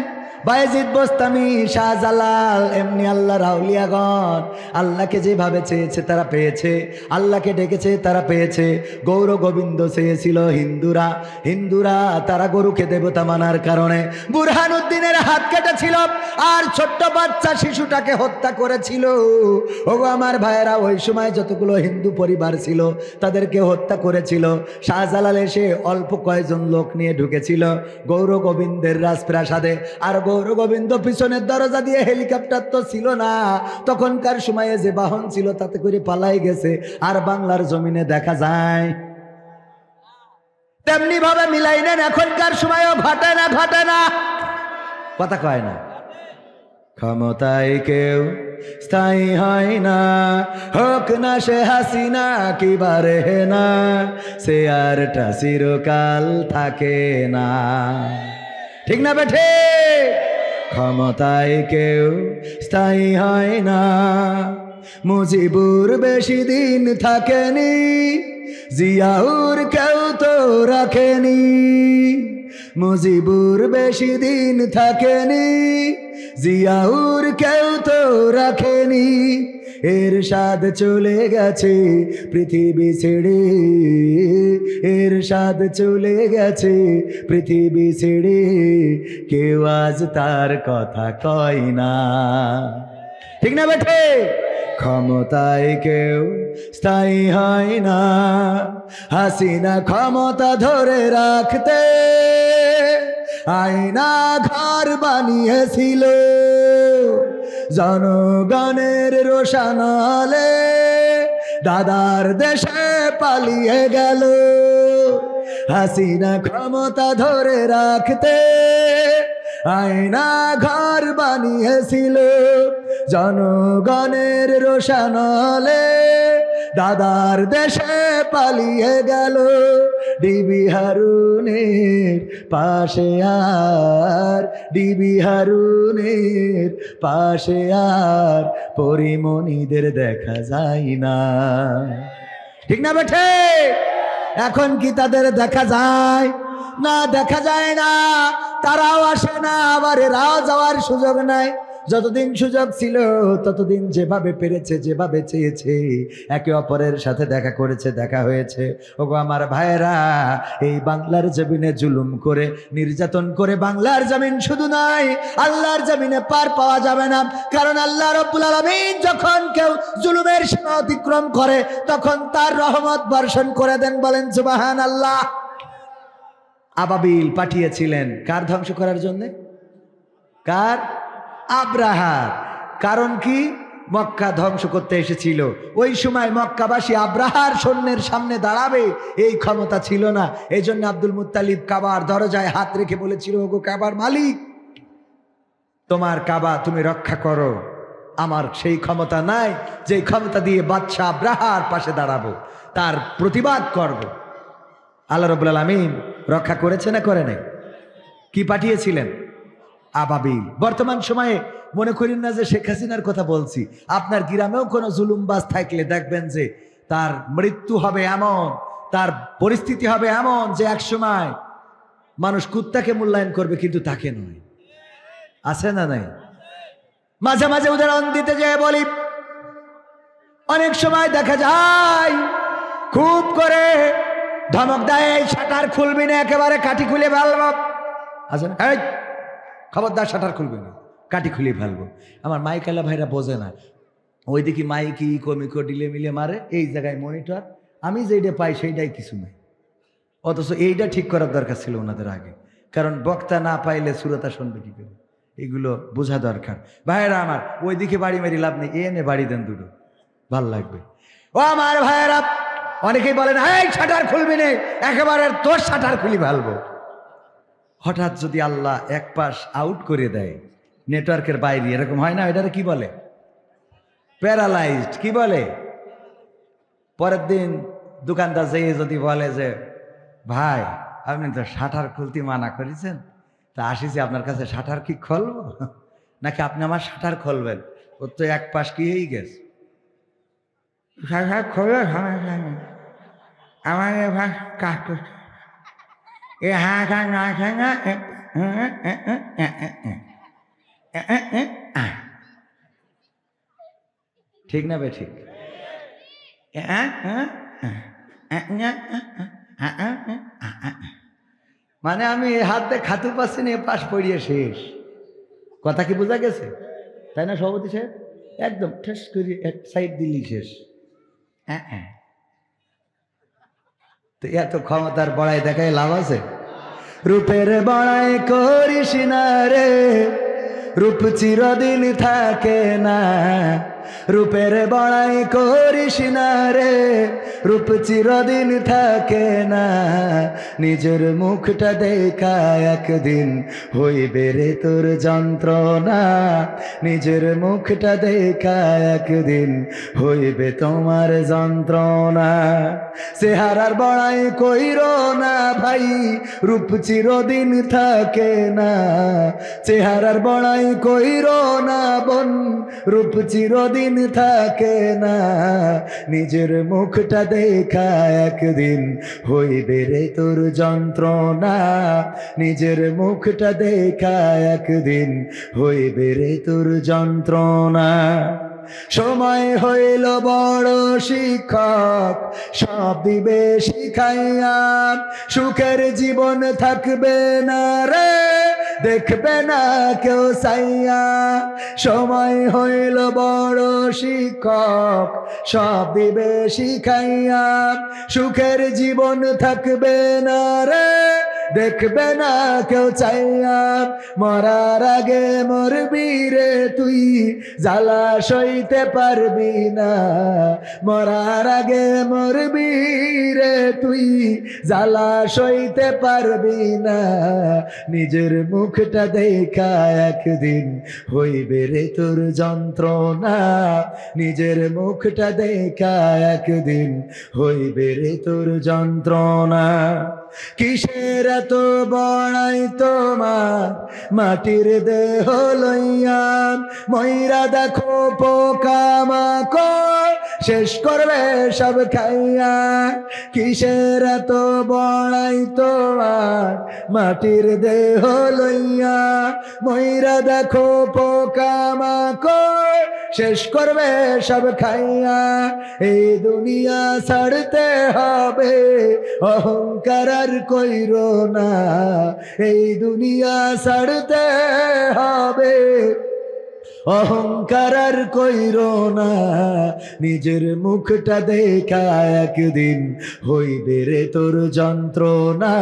বায়েজিদ বোস্তামি, শাহজালাল, এমনি আল্লাহর আউলিয়াগণ আল্লাহকে যেভাবে চেয়েছে তারা পেয়েছে, আল্লাহকে ডেকেছে তারা পেয়েছে। গৌর গোবিন্দ চেয়েছিল হিন্দুরা, হিন্দুরা তারা গরুকে দেবতা মানার কারণে বুরহানুদ্দিনের হাত কেটেছিল আর ছোট্ট বাচ্চা শিশুটাকে হত্যা করেছিল। ওগো আমার ভাইয়েরা, ওই সময় যতগুলো হিন্দু পরিবার ছিল তাদেরকে হত্যা করেছিল। শাহজালাল এসে অল্প কয়েকজন লোক নিয়ে ঢুকেছিল গৌর গোবিন্দের রাজপ্রাসাদে। আর গৌর গোবিন্দ পিছনের দরজা দিয়ে, হেলিকপ্টার তো ছিল না তখনকার সময়ে, যে বাহন ছিল তাতে করে পালাই গেছে। আর বাংলার জমিনে দেখা যায় তেমনি ভাবে মিলাই নেন, এখনকার সময়ও ঘটে না, ঘটে না, কথা কয় না। ক্ষমতায় কেউ স্থায়ী হয় না, হোক না সে হাসিনা কি বারে না, সে আরটা চিরকাল থাকে না। ঠিক না বেঠে? ক্ষমতায় কেউ স্থায়ী হয় না, মুজিবুর বেশি দিন থাকেনি, জিয়াউর কেউ তো রাখেনি। মুজিবুর বেশি দিন থাকেনি, জিয়াউর কেউ তো রাখেনি। এরশাদ চলে গেছে পৃথিবী ছেড়ে, এরশাদ চলে গেছে পৃথিবী ছেড়ে, কেউ আজ তার কথা কয় না। ঠিক না বেঠে? ক্ষমতায় কেউ স্থায়ী হয় না, হাসিনা ক্ষমতা ধরে রাখতে আয়না ঘর বানিয়েছিল জনগণের রোশনালে, দাদার দেশে পালিয়ে গেল। হাসিনা ক্ষমতা ধরে রাখতে আয়না ঘর বানিয়েছিল জনগণের রোশনালে, দাদার দেশে পালিয়ে গেল। ডিবি হারুনের পাশে আর, ডিবি হারুনের পাশে আর পরিমণিদের দেখা যায় না। ঠিক না বেঠে? এখন কি তাদের দেখা যায়? না, দেখা যায় না। তারাও আসে না, আবার এরাও যাওয়ার সুযোগ নাই। যতদিন সুযোগ ছিল ততদিন যেভাবে পেরেছে, যেভাবে চেয়েছে, একে অপরের সাথে দেখা করেছে, দেখা হয়েছে। ওগো আমার ভাইয়েরা, এই বাংলার জমিনে জুলুম করে, নির্যাতন করে বাংলার জমিন শুধু নয়, আল্লাহর জমিনে পার পাওয়া যাবে না। কারণ আল্লাহ রাব্বুল আলামিন যখন কেউ জুলুমের সীমা অতিক্রম করে তখন তার রহমত বর্ষণ করে দেন। বলেন সুবহানাল্লাহ। আবাবিল পাঠিয়েছিলেন কার ধ্বংস করার জন্য? কার? আব্রাহার। কারণ কি? মক্কা ধ্বংস করতে এসেছিল। ওই সময় মক্কাবাসী আব্রাহার সৈন্যের সামনে দাঁড়াবে এই ক্ষমতা ছিল না। এই জন্য আব্দুল মুত্তালিব কাবার দরজায় হাত রেখে বলেছিল, ওগো কাবার মালিক, তোমার কাবা তুমি রক্ষা করো। আমার সেই ক্ষমতা নাই যে ক্ষমতা দিয়ে বাদশা আব্রাহার পাশে দাঁড়াবো, তার প্রতিবাদ করব। আল্লাহ রাব্বুল আলামিন রক্ষা করেছে না করে নাই? কি পাঠিয়েছিলেন? আবাবিল। বর্তমান সময়ে মনে করেন না যে শেখ হাসিনার কথা বলছি। আপনার গ্রামেও কোনো জুলুমবাজ থাকলে দেখবেন যে তার মৃত্যু হবে এমন, তার পরিস্থিতি হবে এমন যে এক সময় মানুষ কুত্তাকে মূল্যায়ন করবে, কিন্তু তাকে নয়। আছে না নাই? মাঝে মাঝে উদাহরণ দিতে যেয়ে বলি, অনেক সময় দেখা যায় খুব করে ধমক দেয়, শাটার খুলবি না, একেবারে কাঠি খুলে ফেলবো। আছে না? খবরদার শাটার খুলবে না, কাঠি খুলে ফেলবো। আমার মাইকালা ভাইরা বোঝে না, ওই দেখি মাইকি কমিকো ডিলে মিলে মারে, এই জায়গায় মনিটর, আমি যেইটা পাই সেইটাই কিছু নাই। অথচ এইটা ঠিক করার দরকার ছিল ওনাদের আগে, কারণ বক্তা না পাইলে শ্রোতা শুনবে কি করে, এগুলো বোঝা দরকার। ভাইয়েরা আমার, ওই দিকে বাড়ি মারি লাভ নেই, এনে বাড়ি দেন দুটো, ভাল লাগবে। ও আমার ভাইয়েরা, অনেকেই বলেন এই শাটার খুলবি না, একেবারে তোর শাটার খুলি ফেলবো। হঠাৎ যদি আল্লাহ এক পাশ আউট করে দেয়, নেটওয়ার্কের বাইরে, এরকম হয় না? এটারে কি বলে? প্যারালাইজড। কি বলে? পরের দিন দোকানদার যেয়ে যদি বলে যে ভাই আপনি তো শাটার খুলতে মানা করেছেন, তা আসিছি আপনার কাছে, শাটার কি খুলবো নাকি আপনি আমার শাটার খুলবেন? ওর তো এক পাশ কি হয়েই গেছে। আমার এবার কাজ করছে, ঠিক না বে? ঠিক। মানে আমি হাতে খাতু পাচ্ছি না, এ পাশ পড়িয়ে শেষ। কথা কি বোঝা গেছে? তাই না সভাপতি সাহেব? একদম ঠেস করে এক সাইড দিলি শেষ। তো এত ক্ষমতার বড়াই দেখায় লাভ আছে? রূপের বড়াই করিস না রে, রূপ চিরদিন থাকে না। রূপের বড়াই করিস না রে, রূপ চিরদিন থাকে না। নিজের মুখটা দেখা একদিন হইবে রে তোর যন্ত্রণা। নিজের মুখটা দেখা একদিন হইবে তোমার যন্ত্রণা। চেহারার বড়াই কইরো না ভাই, রূপ চিরদিন থাকে না। চেহারার বড়াই কইরো না বোন, রূপ চিরদিন থাকে না। নিজের মুখটা দেখা একদিন হইবে রে তোর যন্ত্রণা। নিজের মুখটা দেখা একদিন হইবে রে তোর যন্ত্রণা। সময় হইল বড় শিক্ষক, সব দিবে শিখাইয়া। সুখের জীবন থাকবে না রে, দেখবে না কেউ চাইয়া। সময় হইল বড় শিক্ষক, সব দিবে শিখাইয়া। সুখের জীবন থাকবে না রে, দেখবে না কেউ চাইয়া, মরার আগে মরবি রে তুই, জ্বালা সইতে পারবি না, মরার আগে মরবি রে তুই, জ্বালা সইতে পারবি না, নিজের মুখটা দেখা একদিন হইবে রে তোর যন্ত্রণা, নিজের মুখটা দেখা একদিন হইবে রে তোর যন্ত্রণা। কিসের এত বড়াই তোমার মাটির দেহ লইয়া, ময়রা দেখো পোকামাকড় শেষ করবে সব খাইয়া, কিসের এত বড়াই তোমার মাটির দেহ লইয়া, ময়রা দেখো পোকামাকড় শেষ করবে সব খাইয়া, এই দুনিয়া ছাড়তে হবে অহংকার আর কইরো না, এই দুনিয়া ছাড়তে হবে অহংকার আর কইরো না, নিজের মুখটা দেখা একদিন হইবে রে তোর যন্ত্রণা,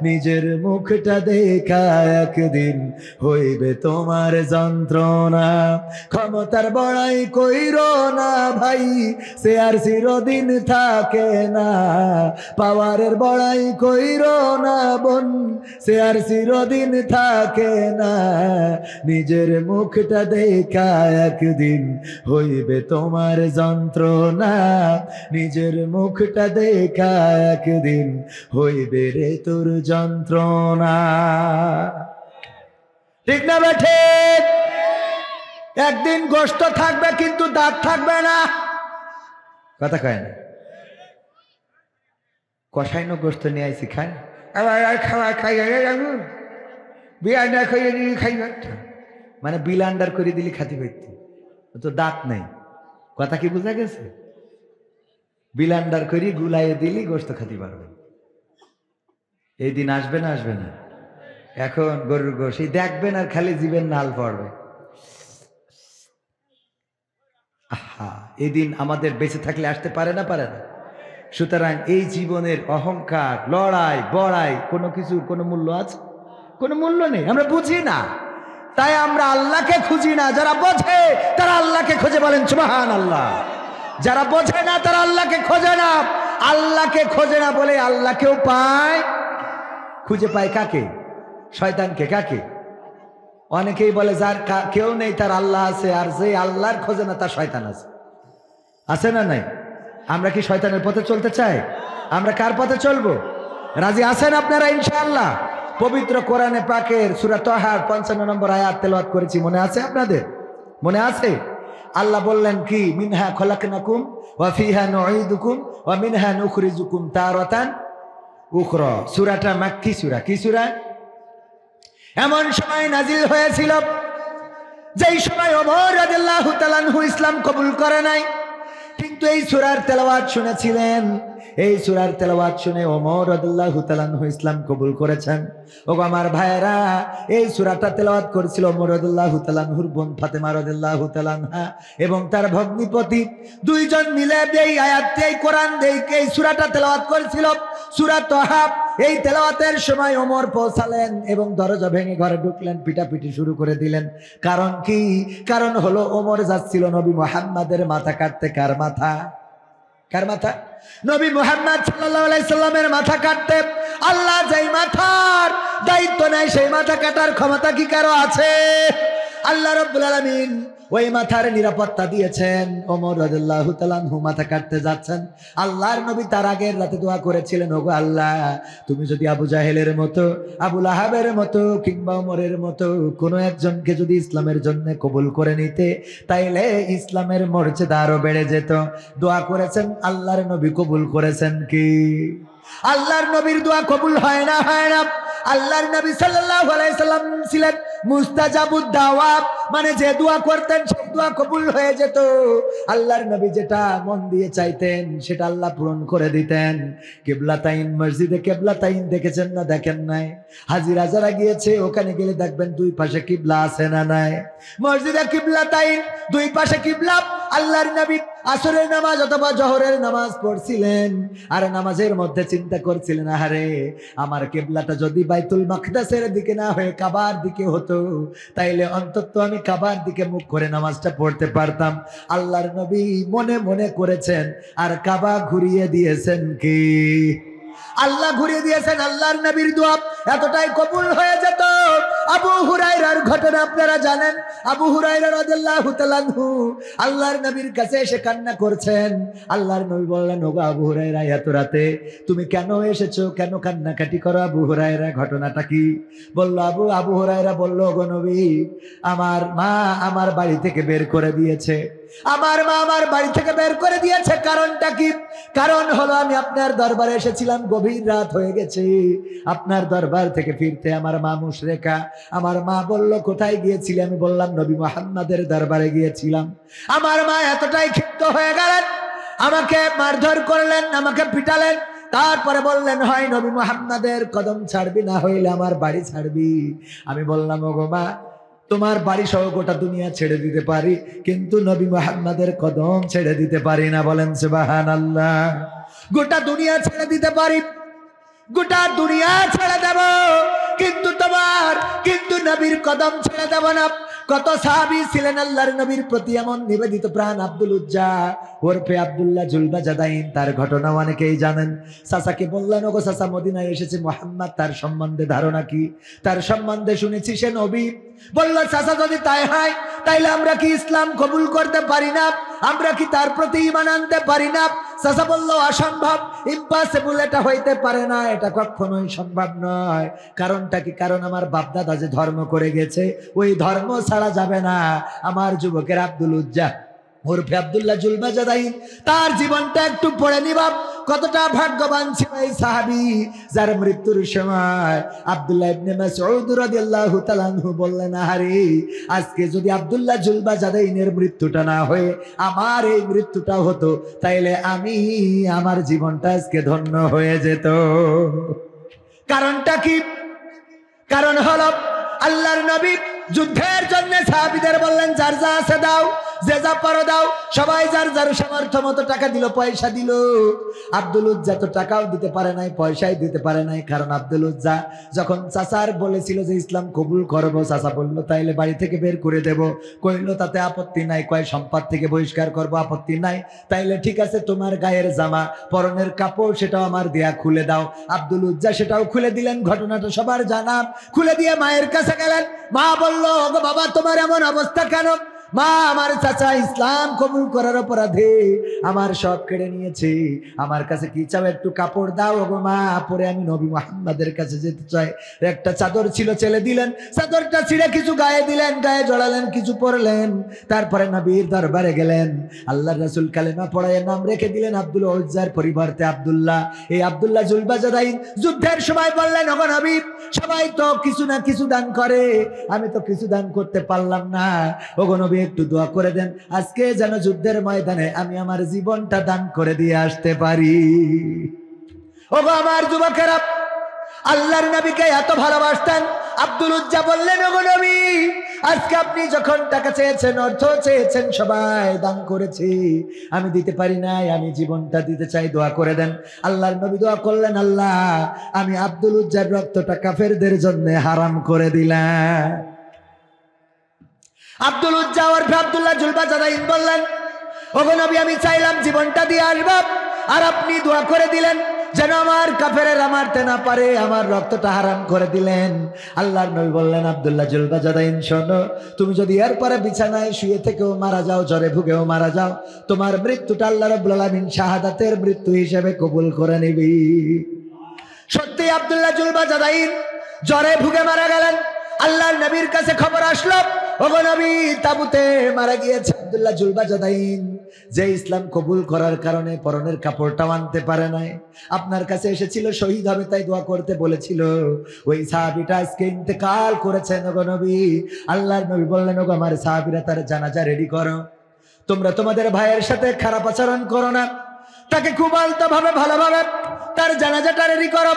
নিজের মুখটা দেখা একদিন হইবে তোমার যন্ত্রণা। ক্ষমতার বড়াই কইরো না ভাই, সে আর চিরদিন থাকে না, পাওয়ারের বড়াই কইরো না বোন, সে আর চিরদিন থাকে না, নিজের মুখটা দেখা একদিন হইবে তোমার যন্ত্রণা, নিজের মুখটা দেখা একদিন হইবে রে তোর যন্ত্রণা। ঠিক না বেঠে? একদিন গোশত থাকবে কিন্তু দাঁত থাকবে না, কথা কয় না। কষাইনো গোশত নিয়ে আইসি খায়, আবার খাওয়া খাই বিয়া না খাইয়ে দিলি খাইবে, মানে বিল আন্ডার করে দিলি খাতি পাইতি, তো দাঁত নেই, কথা কি বোঝা গেছে? বিল আন্ডার করি গুলাইয়ে দিলি গোশত খাতি পারবে। এই দিন আসবে না আসবে না? এখন গরুর গোশ দেখবেন আর খালি জীবের নাল পড়বে। আহা, এই দিন আমাদের বেঁচে থাকলে আসতে পারে না পারে না? সুতরাং এই জীবনের অহংকার, লড়াই বড়াই কোনো কিছুর কোনো মূল্য আছে? কোনো মূল্য নেই, আমরা বুঝি না, তাই আমরা আল্লাহকে খুঁজি না। যারা বোঝে তারা আল্লাহকে খোঁজে, বলেন সুবহানাল্লাহ। যারা বোঝে না তারা আল্লাহকে খোঁজে না, আল্লাহকে খোঁজে না বলে আল্লাহকেও পায়, খুঁজে পায় কাকে? শয়তানকে। কাকে? অনেকেই বলে যার কেউ নেই তার আল্লাহ আছে, আর যে আল্লাহর খোঁজে না তার শয়তান আছে। আছে না নাই? আমরা কি শয়তানের পথে চলতে চাই? আমরা কার পথে চলবো? রাজি আছেন আপনারা ইনশাআল্লাহ? পবিত্র কোরআনে পাকের সূরা তাহার 55 নম্বর আয়াত তেলাওয়াত করেছি, মনে আছে আপনাদের? মনে আছে? আল্লাহ বললেন কি, মিনহা খলাকনাকুম ওয়া ফিহা নুঈদুকুম ওয়া মিনহা নুখরিজুকুম তারাতান উখরা। সূরাটা মাক্কি সূরা। কি সূরা? এমন সময় নাজিল হয়েছিল যেই সময় ওমর রাদিয়াল্লাহু তাআলা আনহু ইসলাম কবুল করে নাই, কিন্তু এই সূরার তেলাওয়াত শুনেছিলেন। এই সূরার তেলাওয়াত শুনে ওমর রাদিয়াল্লাহু তাআলা আনহু ইসলাম কবুল করেছেন। ওগো আমার ভাইয়েরা, এই সূরাটা তেলাওয়াত করেছিল ওমর রাদিয়াল্লাহু তাআলা আনহুর বোন ফাতেমা রাদিয়াল্লাহু তাআলা আনহা এবং তার ভগ্নিপতি, দুইজন মিলে এই আয়াতটি, এই কোরআন এই সূরাটা তেলাওয়াত করেছিল, সূরা তাহা। এই তেলাওয়াতের সময় ওমর পৌঁছালেন এবং দরজা ভেঙে ঘরে ঢুকলেন, পিটাপিটি শুরু করে দিলেন। কারণ কি? কারণ হলো ওমর যাচ্ছিল নবী মুহাম্মাদের মাথা কাটতে। কার মাথা? কার মাথা? নবী মুহাম্মদ সাল্লাল্লাহু আলাইহি সাল্লামের মাথা কাটতে। আল্লাহ যেই মাথার দায়িত্ব নেয় সেই মাথা কাটার ক্ষমতা কি কারো আছে? আল্লাহ রাব্বুল আলামিন ওই মাথার নিরাপত্তা দিয়েছেন। ওমর রাদিয়াল্লাহু তাআলা আনহু মাথা কাটতে যাচ্ছেন, আল্লাহর নবী তার আগের রাতে দোয়া করেছিলেন, ওগো আল্লাহ, তুমি যদি আবু জাহেলের মতো, আবু লাহাবের মতো কিংবা ওমরের মতো কোনো একজনকে যদি ইসলামের জন্য কবুল করে নিতে, তাইলে ইসলামের মর্যাদা আরো বেড়ে যেত। দোয়া করেছেন, আল্লাহর নবী কবুল করেছেন কি? আল্লাহর নবীর দোয়া কবুল হয় না? হয় না। আল্লাহর নবী সাল্লাল্লাহু আলাইহি সাল্লাম ছিলেন মুস্তাজাবুদ দাওয়া, মানে যে দোয়া করতেন সেই দোয়া কবুল হয়ে যেত। আল্লাহর নবী যেটা মন দিয়ে চাইতেন সেটা আল্লাহ পূরণ করে দিতেন। কিবলাতাইন, মসজিদে কিবলাতাইন দেখেছেন না? দেখেন নাই? হাজিরা যারা গিয়েছে ওখানে গেলে দেখবেন দুই পাশে কিবলা আছে না নাই? মসজিদে কিবলাতাইন, দুই পাশে কিবলা, আল্লাহর নবী আসরের নামাজ অথবা জোহরের নামাজ পড়ছিলেন, আর নামাজের মধ্যে চিন্তা করছিলেন, আরে আমার কিবলাটা যদি বাইতুল মাকদাসের দিকে না হয়ে কাবার দিকে হতো, তাইলে অন্তত আমি কাবার দিকে মুখ করে নামাজটা পড়তে পারতাম। আল্লাহর নবী মনে মনে করেছেন, আর কাবা ঘুরিয়ে দিয়েছেন কি? আল্লাহ ঘুরিয়ে দিয়েছেন। আল্লাহর নবীর দোয়া এতটাই কবুল হয়ে যেত। আবু হুরায়রার ঘটনা আপনারা জানেন। আবু হুরায়রা রাদিয়াল্লাহু তাআলা আনহু আল্লাহর নবীর কাছে এসে কান্না করছেন। আল্লাহর নবী বললেন, ওগো আবু হুরায়রা, এত রাতে তুমি কেন এসেছো, কেন কান্নাকাটি করো? আবু হুরায়রা, ঘটনাটা কি? বলল আবু হুরায়রা বলল, ওগো নবী, আমার মা আমার বাড়ি থেকে বের করে দিয়েছে। আমার মা আমার বাড়ি থেকে বের করে দিয়েছে। কারণটা কি? কারণ হলো আমি আপনার দরবারে এসেছিলাম, গভীর রাত হয়ে গেছে। আপনার দরবার থেকে ফিরতে আমার মা মুশরিকা। আমার মা বলল, কোথায় গিয়েছিলে? আমি বললাম, নবী মুহাম্মাদের দরবারে গিয়েছিলাম। আমার মা এতটাই ক্ষিপ্ত হয়ে গেলেন, আমাকে মারধর করলেন, আমাকে পিটালেন। তারপরে বললেন, হয় নবী মুহাম্মাদের কদম ছাড়বি, না হইলে আমার বাড়ি ছাড়বি। আমি বললাম, ওগো মা, তোমার বাড়ি সহ গোটা দুনিয়া ছেড়ে দিতে পারি, কিন্তু নবী মুহাম্মাদের কদম ছেড়ে দিতে পারি না। বলেন সুবহানাল্লাহ। গোটা দুনিয়া ছেড়ে দিতে পারি, গোটা দুনিয়া ছেড়ে দেব, কিন্তু নবীর কদম ছেড়ে দেব না। কত সাহাবী ছিলেন আল্লাহর নবীর প্রতি এমন নিবেদিত প্রাণ। আব্দুল উজ্জা ওরফে আব্দুল্লাহ জুলবাজাদাইন, তার ঘটনা অনেকেই জানেন। চাচাকে বললেন, ওগো চাচা, মদিনায় এসেছে মুহাম্মদ, তার সম্বন্ধে ধারণা কি? তার সম্বন্ধে শুনেছি সে নবী। বলল, চাচা, যদি তাই হয় তাইলে আমরা কি ইসলাম কবুল করতে পারি না? আমরা কি তার প্রতি ঈমান আনতে পারি না? চাচা বলল, অসম্ভব, ইম্পসিবল, এটা হইতে পারে না, এটা কখনোই সম্ভব নয়। কারণটা কি? কারণ আমার বাপদাদা যে ধর্ম করে গেছে, ওই ধর্ম ছাড়া যাবে না। আমার যুবকের আব্দুল উজ্জা ওরফে আব্দুল্লাহ জুলবাজাদাইন, তার জীবনটা একটু পড়ে নিবা। কতটা ভাগ্যবান ছিল এই সাহাবী, যার মৃত্যুর সময় আব্দুল্লাহ ইবনে মাসউদ রাদিয়াল্লাহু তাআলা আনহু বললেন, আরে আজকে যদি আব্দুল্লাহ জুলবাজাদাইনের মৃত্যুটা না হয়ে আমার এই মৃত্যুটা হতো, তাইলে আমার জীবনটা আজকে ধন্য হয়ে যেত। কারণটা কি? কারণ হলো আল্লাহর নবী যুদ্ধের জন্য সাহাবীদের বললেন, যার যা আছে দাও, যে যা পারো দাও। সবাই যার যার সামর্থ্য মতো টাকা দিল, পয়সা দিল। আব্দুল উজ্জা তো টাকাও দিতে পারে নাই, পয়সাই দিতে পারে নাই। কারণ আব্দুল উজ্জা যখন চাচার বলেছিল যে ইসলাম কবুল করবো, চাচা বলল, তাইলে বাড়ি থেকে বের করে দেব। কইল, তাতে আপত্তি নাই। কয়, সম্পদ থেকে বহিষ্কার করবো, আপত্তি নাই। তাইলে ঠিক আছে, তোমার গায়ের জামা, পরনের কাপড়, সেটাও আমার দেয়া খুলে দাও। আব্দুল উজ্জা সেটাও খুলে দিলেন। ঘটনাটা সবার জানা। খুলে দিয়ে মায়ের কাছে গেলেন। মা বলল, ওগো বাবা, তোমার এমন অবস্থা কেন? মা, আমার চাচা ইসলাম কবুল করার অপরাধে আমার সব কেড়ে নিয়েছে, আমার কাছে কি চাও? একটু কাপড় দাও। ওগো মা, পরে আমি নবী মুহাম্মাদের কাছে যেতে চাই। একটা চাদর ছিল, চেলে দিলেন। চাদরটা ছিঁড়ে কিছু গায়ে দিলেন, গায়ে জড়ালেন, কিছু পরলেন। তারপরে নবীর দরবারে গেলেন। আল্লাহর রাসূল কালেমা পড়ায় নাম রেখে দিলেন আব্দুল উজ্জার পরিবর্তে আব্দুল্লাহ। এই আব্দুল্লাহ জুলবাজাদাইন যুদ্ধের সময় বললেন, ওগো নবী, সবাই তো কিছু না কিছু দান করে, আমি তো কিছু দান করতে পারলাম না। ওগো নবী, একটু দোয়া করে দেন, আজকে যেন যুদ্ধের ময়দানে আমি আমার জীবনটা দান করে দিয়ে আসতে পারি। ওগো আমার যুবকেরা, আল্লাহর নবীকে এত ভালোবাসতেন। আব্দুল উজ্জা বললেন, ওগো নবী, আজকে আপনি যখন টাকা চেয়েছেন, অর্থ চেয়েছেন, সবাই দান করেছি, আমি দিতে পারি নাই, আমি জীবনটা দিতে চাই, দোয়া করে দেন। আল্লাহর নবী দোয়া করলেন, আল্লাহ, আমি আব্দুল উজ্জার রক্তটা কাফেরদের জন্য হারাম করে দিলাম। আব্দুল উজ্জা ওরফে আব্দুল্লাহ জুলবাজাদাইন বললেন, ওগো নবী, আমি চাইলাম জীবনটা দিয়ে আসব, আর আপনি দোয়া করে দিলেন যেন আমার কাফেরেরা মারতে না পারে, আমার রক্তটা হারাম করে দিলেন। আল্লাহর নবী বললেন, আব্দুল্লাহ জুলবাজাদাইন, শোনো, তুমি যদি এরপরে বিছানায় শুয়ে থেকেও মারা যাও, জ্বরে ভুগেও মারা যাও, তোমার মৃত্যুটা আল্লাহ রাব্বুল আলামিন শাহাদাতের মৃত্যু হিসেবে কবুল করে নিবি। সত্যি আব্দুল্লাহ জুলবাজাদাইন জ্বরে ভুগে মারা গেলেন। আল্লাহর নবীর কাছে খবর আসলো, ওগো নবী, তাবুতে মারা গিয়েছে আব্দুল্লাহ জুলবাজাদাইন, যে ইসলাম কবুল করার কারণে পরনের কাপড়টাও আনতে পারে নাই। আপনার কাছে এসেছিল, শহীদ হবে তাই দোয়া করতে বলেছিল। ওই সাহাবীটা আজকে ইন্তেকাল করেছেন। ওগো নবী, আল্লাহর নবী বললেন, ওগো আমার সাহাবীরা, তার জানাজা রেডি করো। তোমরা তোমাদের ভাইয়ের সাথে খারাপ আচরণ করো না, তাকে খুব আলতোভাবে ভালোভাবে তার জানাজাটা রেডি করো।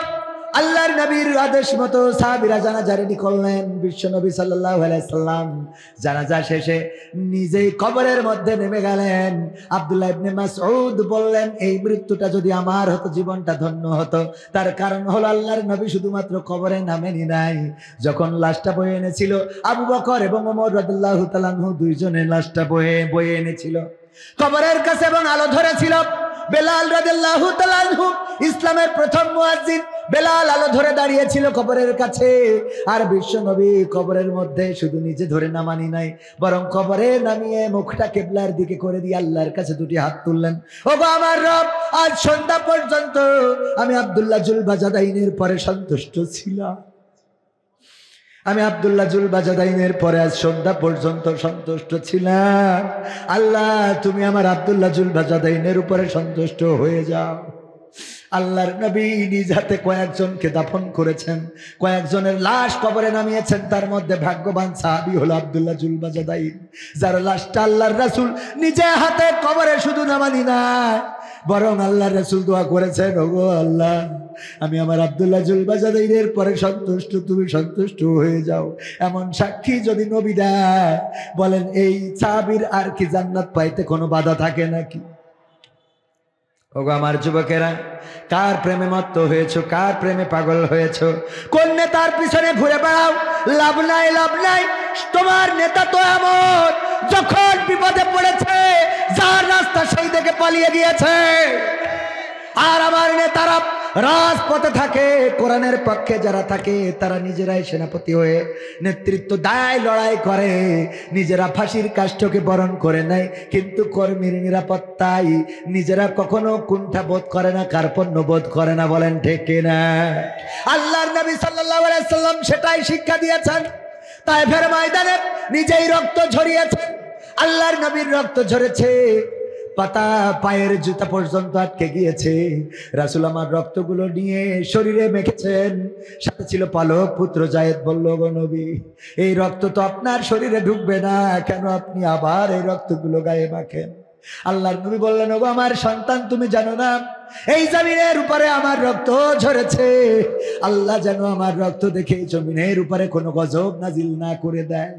আল্লাহর নবীর আদেশ মতো সাহাবীরা জানাজা রেডি করলেন। বিশ্ব নবী সাল্লাল্লাহু আলাইহি সাল্লাম জানাজা শেষে নিজেই কবরের মধ্যে নেমে গেলেন। আব্দুল্লাহ ইবনে মাসউদ বললেন, এই মৃত্যুটা যদি আমার হতো জীবনটা ধন্য হতো। তার কারণ হলো আল্লাহর নবী শুধুমাত্র কবরে নামেনি নাই, যখন লাশটা বয়ে এনেছিল আবু বকর এবং ওমর রাদিয়াল্লাহু তাআলা আনহু দুইজনে লাশটা বয়ে এনেছিল কবরের কাছে এবং আলো ধরেছিল। বেলাল রাদিয়াল্লাহু তাআলা আনহু ইসলামের প্রথম মুয়াজ্জিন বেলাল আলো ধরে দাঁড়িয়েছিল কবরের কাছে। আর বিশ্ব নবী কবরের মধ্যে শুধু নিজে ধরে নামানি নাই, বরং কবরে নামিয়ে মুখটা কিবলার দিকে করে দিয়ে আল্লাহর কাছে দুটি হাত তুললেন। ওগো আমার রব, আজ সন্ধ্যা পর্যন্ত আমি আব্দুল্লাহ জুলবাজাদাইনের পরে সন্তুষ্ট ছিলাম। আমি আব্দুল্লাহ জুলবাজাদাইনের পরে আজ সন্ধ্যা পর্যন্ত সন্তুষ্ট ছিলাম। আল্লাহ, তুমি আমার আব্দুল্লাহ জুলবাজাদাইনের উপরে সন্তুষ্ট হয়ে যাও। আল্লাহর নবী নিজ হাতে কয়েকজনকে দাফন করেছেন, কয়েকজনের লাশ কবরে নামিয়েছেন। তার মধ্যে ভাগ্যবান সাহাবী হলো আব্দুল্লাহ জুলবাজাদাইন, যার লাশটা আল্লাহর রাসূল নিজে হাতে কবরে শুধু নামানি না, বরং আল্লাহর রাসূল দোয়া করেছেন, ওগো আল্লাহ, আমি আমার আব্দুল্লাহ জুলবাজাদাইনের পরে সন্তুষ্ট, তুমি সন্তুষ্ট হয়ে যাও। এমন সাক্ষী যদি নবী দেয়, বলেন এই সাহাবীর আর কি জান্নাত পাইতে কোনো বাধা থাকে নাকি? ওগো আমার যুবকেরা, কার প্রেমে মত্ত হয়েছো, কার প্রেমে পাগল হয়েছো? কোন নেতার পিছনে ঘুরে বেড়াও? লাভ নাই, লাভ নাই। তোমার নেতা তো এমন, যখন বিপদে পড়েছে যার রাস্তা সেই দিকে পালিয়ে গিয়েছে। আর আমার নেতারা রাজপথে থাকে, কোরআনের পক্ষে যারা থাকে তারা নিজেরাই সেনাপতি হয়ে নেতৃত্ব দেয়, লড়াই করে, নিজেরা ফাঁসির কাষ্ঠকে বরণ করে নেয়, কিন্তু কর্মীর নিরাপত্তায় নিজেরা কখনো কুণ্ঠা বোধ করে না, কার্পণ্য বোধ করে না। বলেন ঠিক কিনা? আল্লাহর নবী সাল্লাল্লাহু আলাইহি সাল্লাম সেটাই শিক্ষা দিয়েছেন। তায়েফের ময়দানে নিজেই রক্ত ঝরিয়েছেন। আল্লাহর নবীর রক্ত ঝরেছে, পাতা পায়ের জুতা পর্যন্ত আটকে গিয়েছে। রাসূল আমার রক্তগুলো নিয়ে শরীরে মেখেছেন। সাথে ছিল পালক পুত্র যায়েদ। বলল, গো নবী, এই রক্ত তো আপনার শরীরে ঢুকবে না, কেন আপনি আবার এই রক্তগুলো গায়ে মাখেন? আল্লাহর নবী বললেন, ওগো আমার সন্তান, তুমি জানো না এই জমিনের উপরে আমার রক্ত ঝরেছে? আল্লাহ যেন আমার রক্ত দেখে জমিনের উপরে কোনো গজব নাজিল না করে দেয়।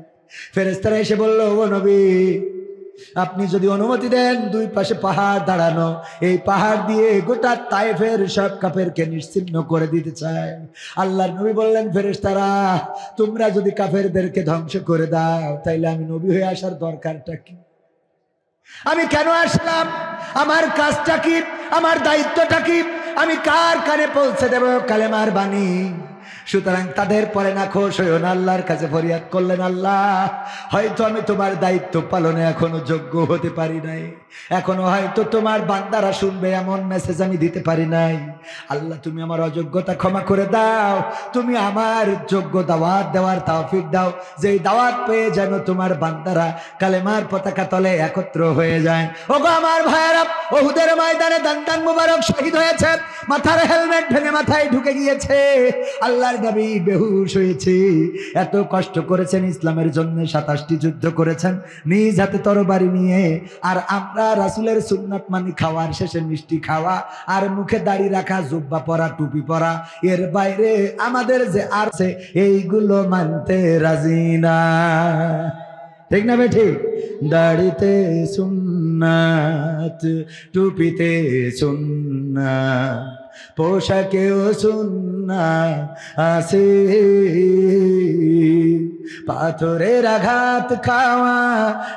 ফেরেশতারা এসে বলল, ওগো নবী, আপনি যদি অনুমতি দেন, দুই পাশে পাহাড় দাঁড়ানো, এই পাহাড় দিয়ে গোটা তায়েফের সব কাফেরকে নিশ্চিহ্ন করে দিতে চায়। আল্লাহর নবী বললেন, ফেরেশতারা, তোমরা যদি কাফেরদেরকে ধ্বংস করে দাও, তাইলে আমি নবী হয়ে আসার দরকারটা কি? আমি কেন আসলাম? আমার কাজটা কি? আমার দায়িত্বটা কি? আমি কার কানে পৌঁছে দেব কালেমার বাণী? সুতরাং তাদের পরে না খোশ হইও না। আল্লাহর কাছে ফরিয়াদ করলেন, আল্লাহ, হয়তো আমি তোমার দায়িত্ব পালনে এখনো যোগ্য হতে পারি নাই, এখনো হয়তো তোমার বান্দারা শুনবে এমন মেসেজ আমি দিতে পারি নাই। আল্লাহ, তুমি আমার অযোগ্যতা ক্ষমা করে দাও। তুমি আমার যোগ্য দাওয়াত দেওয়ার তৌফিক দাও, যেই দাওয়াত পেয়ে যেন তোমার বান্দারা কালেমার পতাকা তলে একত্র হয়ে যায়। ওগো আমার ভাইয়েরা, উহুদের ময়দানে দান্দান মুবারক শহীদ হয়েছে, মাথার হেলমেট ভেঙে মাথায় ঢুকে গিয়েছে। আল্লাহর নবী বেহুশ হয়েছে। এত কষ্ট করেছেন ইসলামের জন্য, 27টি যুদ্ধ করেছেন নিজ হাতে তরবারি নিয়ে। আর আমরা রাসূলের সুন্নাত মানি খাওয়ার শেষে মিষ্টি খাওয়া আর মুখে দাড়ি রাখা, জুব্বা পরা, টুপি পরা, এর বাইরে আমাদের যে আছে এইগুলো মানতে রাজি না। ঠিক না বেঠি? দাড়িতে সুন্নাত, টুপিতে সুন্নাত, পোশাকেও সুন্নাত আছে, পাথরের আঘাত খাওয়া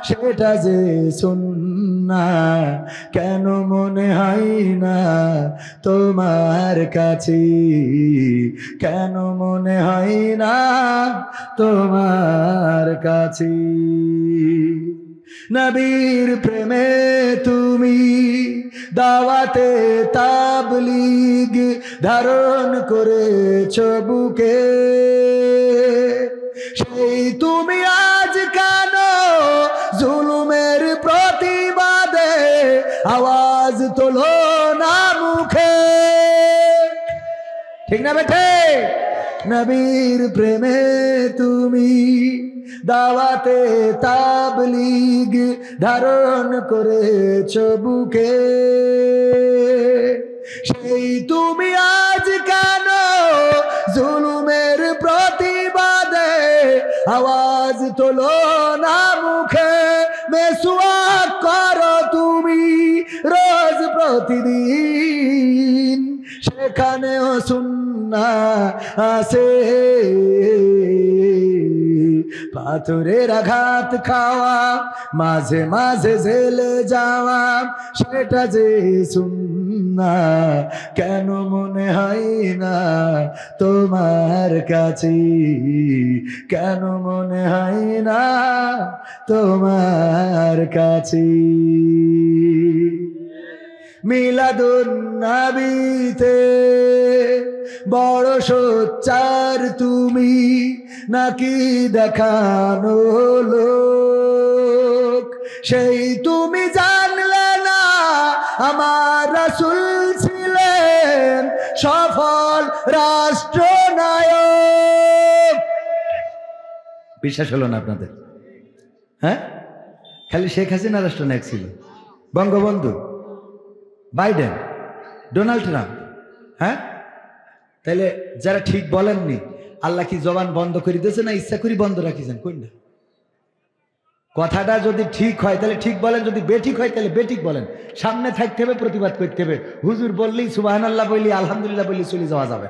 সেটা যে সুন্নাত, কেন মনে হয় না তোমার কাছে? কেন মনে হয় না তোমার কাছে? নবীর প্রেমে তুমি দাওয়াতে তাবলীগ ধারণ করেছো বুকে, সেই তুমি আজ কেন জুলুমের প্রতিবাদে আওয়াজ তোলো না মুখে? ঠিক না বেঠে? নবীর প্রেমে তুমি দাওয়াতে তাবলীগ ধারণ করেছো বুকে, সেই তুমি আজ কেন তোলো না মুখে মেসওয়াক করো তুমি রোজ প্রতিদিন, সেখানেও সুন্নাহ আছে। পাথরের আঘাত খাওয়া, মাঝে মাঝে জেলে যাওয়া, সেটা যে সুন্নাহ কেন মনে হয় না তোমার কাছে? কেন মনে হয় না তোমার কাছে? মিলাদুন নবীতে বড় সোচ্চার তুমি নাকি দেখানো লোক? সেই তুমি জানলে না আমার রাসূল ছিলেন সফল রাষ্ট্রনায়ক। বিশ্বাস হলো না আপনাদের? হ্যাঁ, খালি শেখ হাসিনা রাষ্ট্রনায়ক ছিল? Bangabandhu, Biden, Donald Trump? হ্যাঁ, তাহলে যারা ঠিক বলেননি আল্লাহ কি জবান বন্ধ করে দিয়েছে না ইচ্ছা করি বন্ধ রাখিছেন? কোনটা? কথাটা যদি ঠিক হয় তাহলে ঠিক বলেন, যদি বেঠিক হয় তাহলে বেঠিক বলেন। সামনে থাকতে হবে, প্রতিবাদ করতে হবে। হুজুর বললেই সুবহানাল্লাহ বললি, আলহামদুলিল্লাহ বললি চলে যাওয়া যাবে।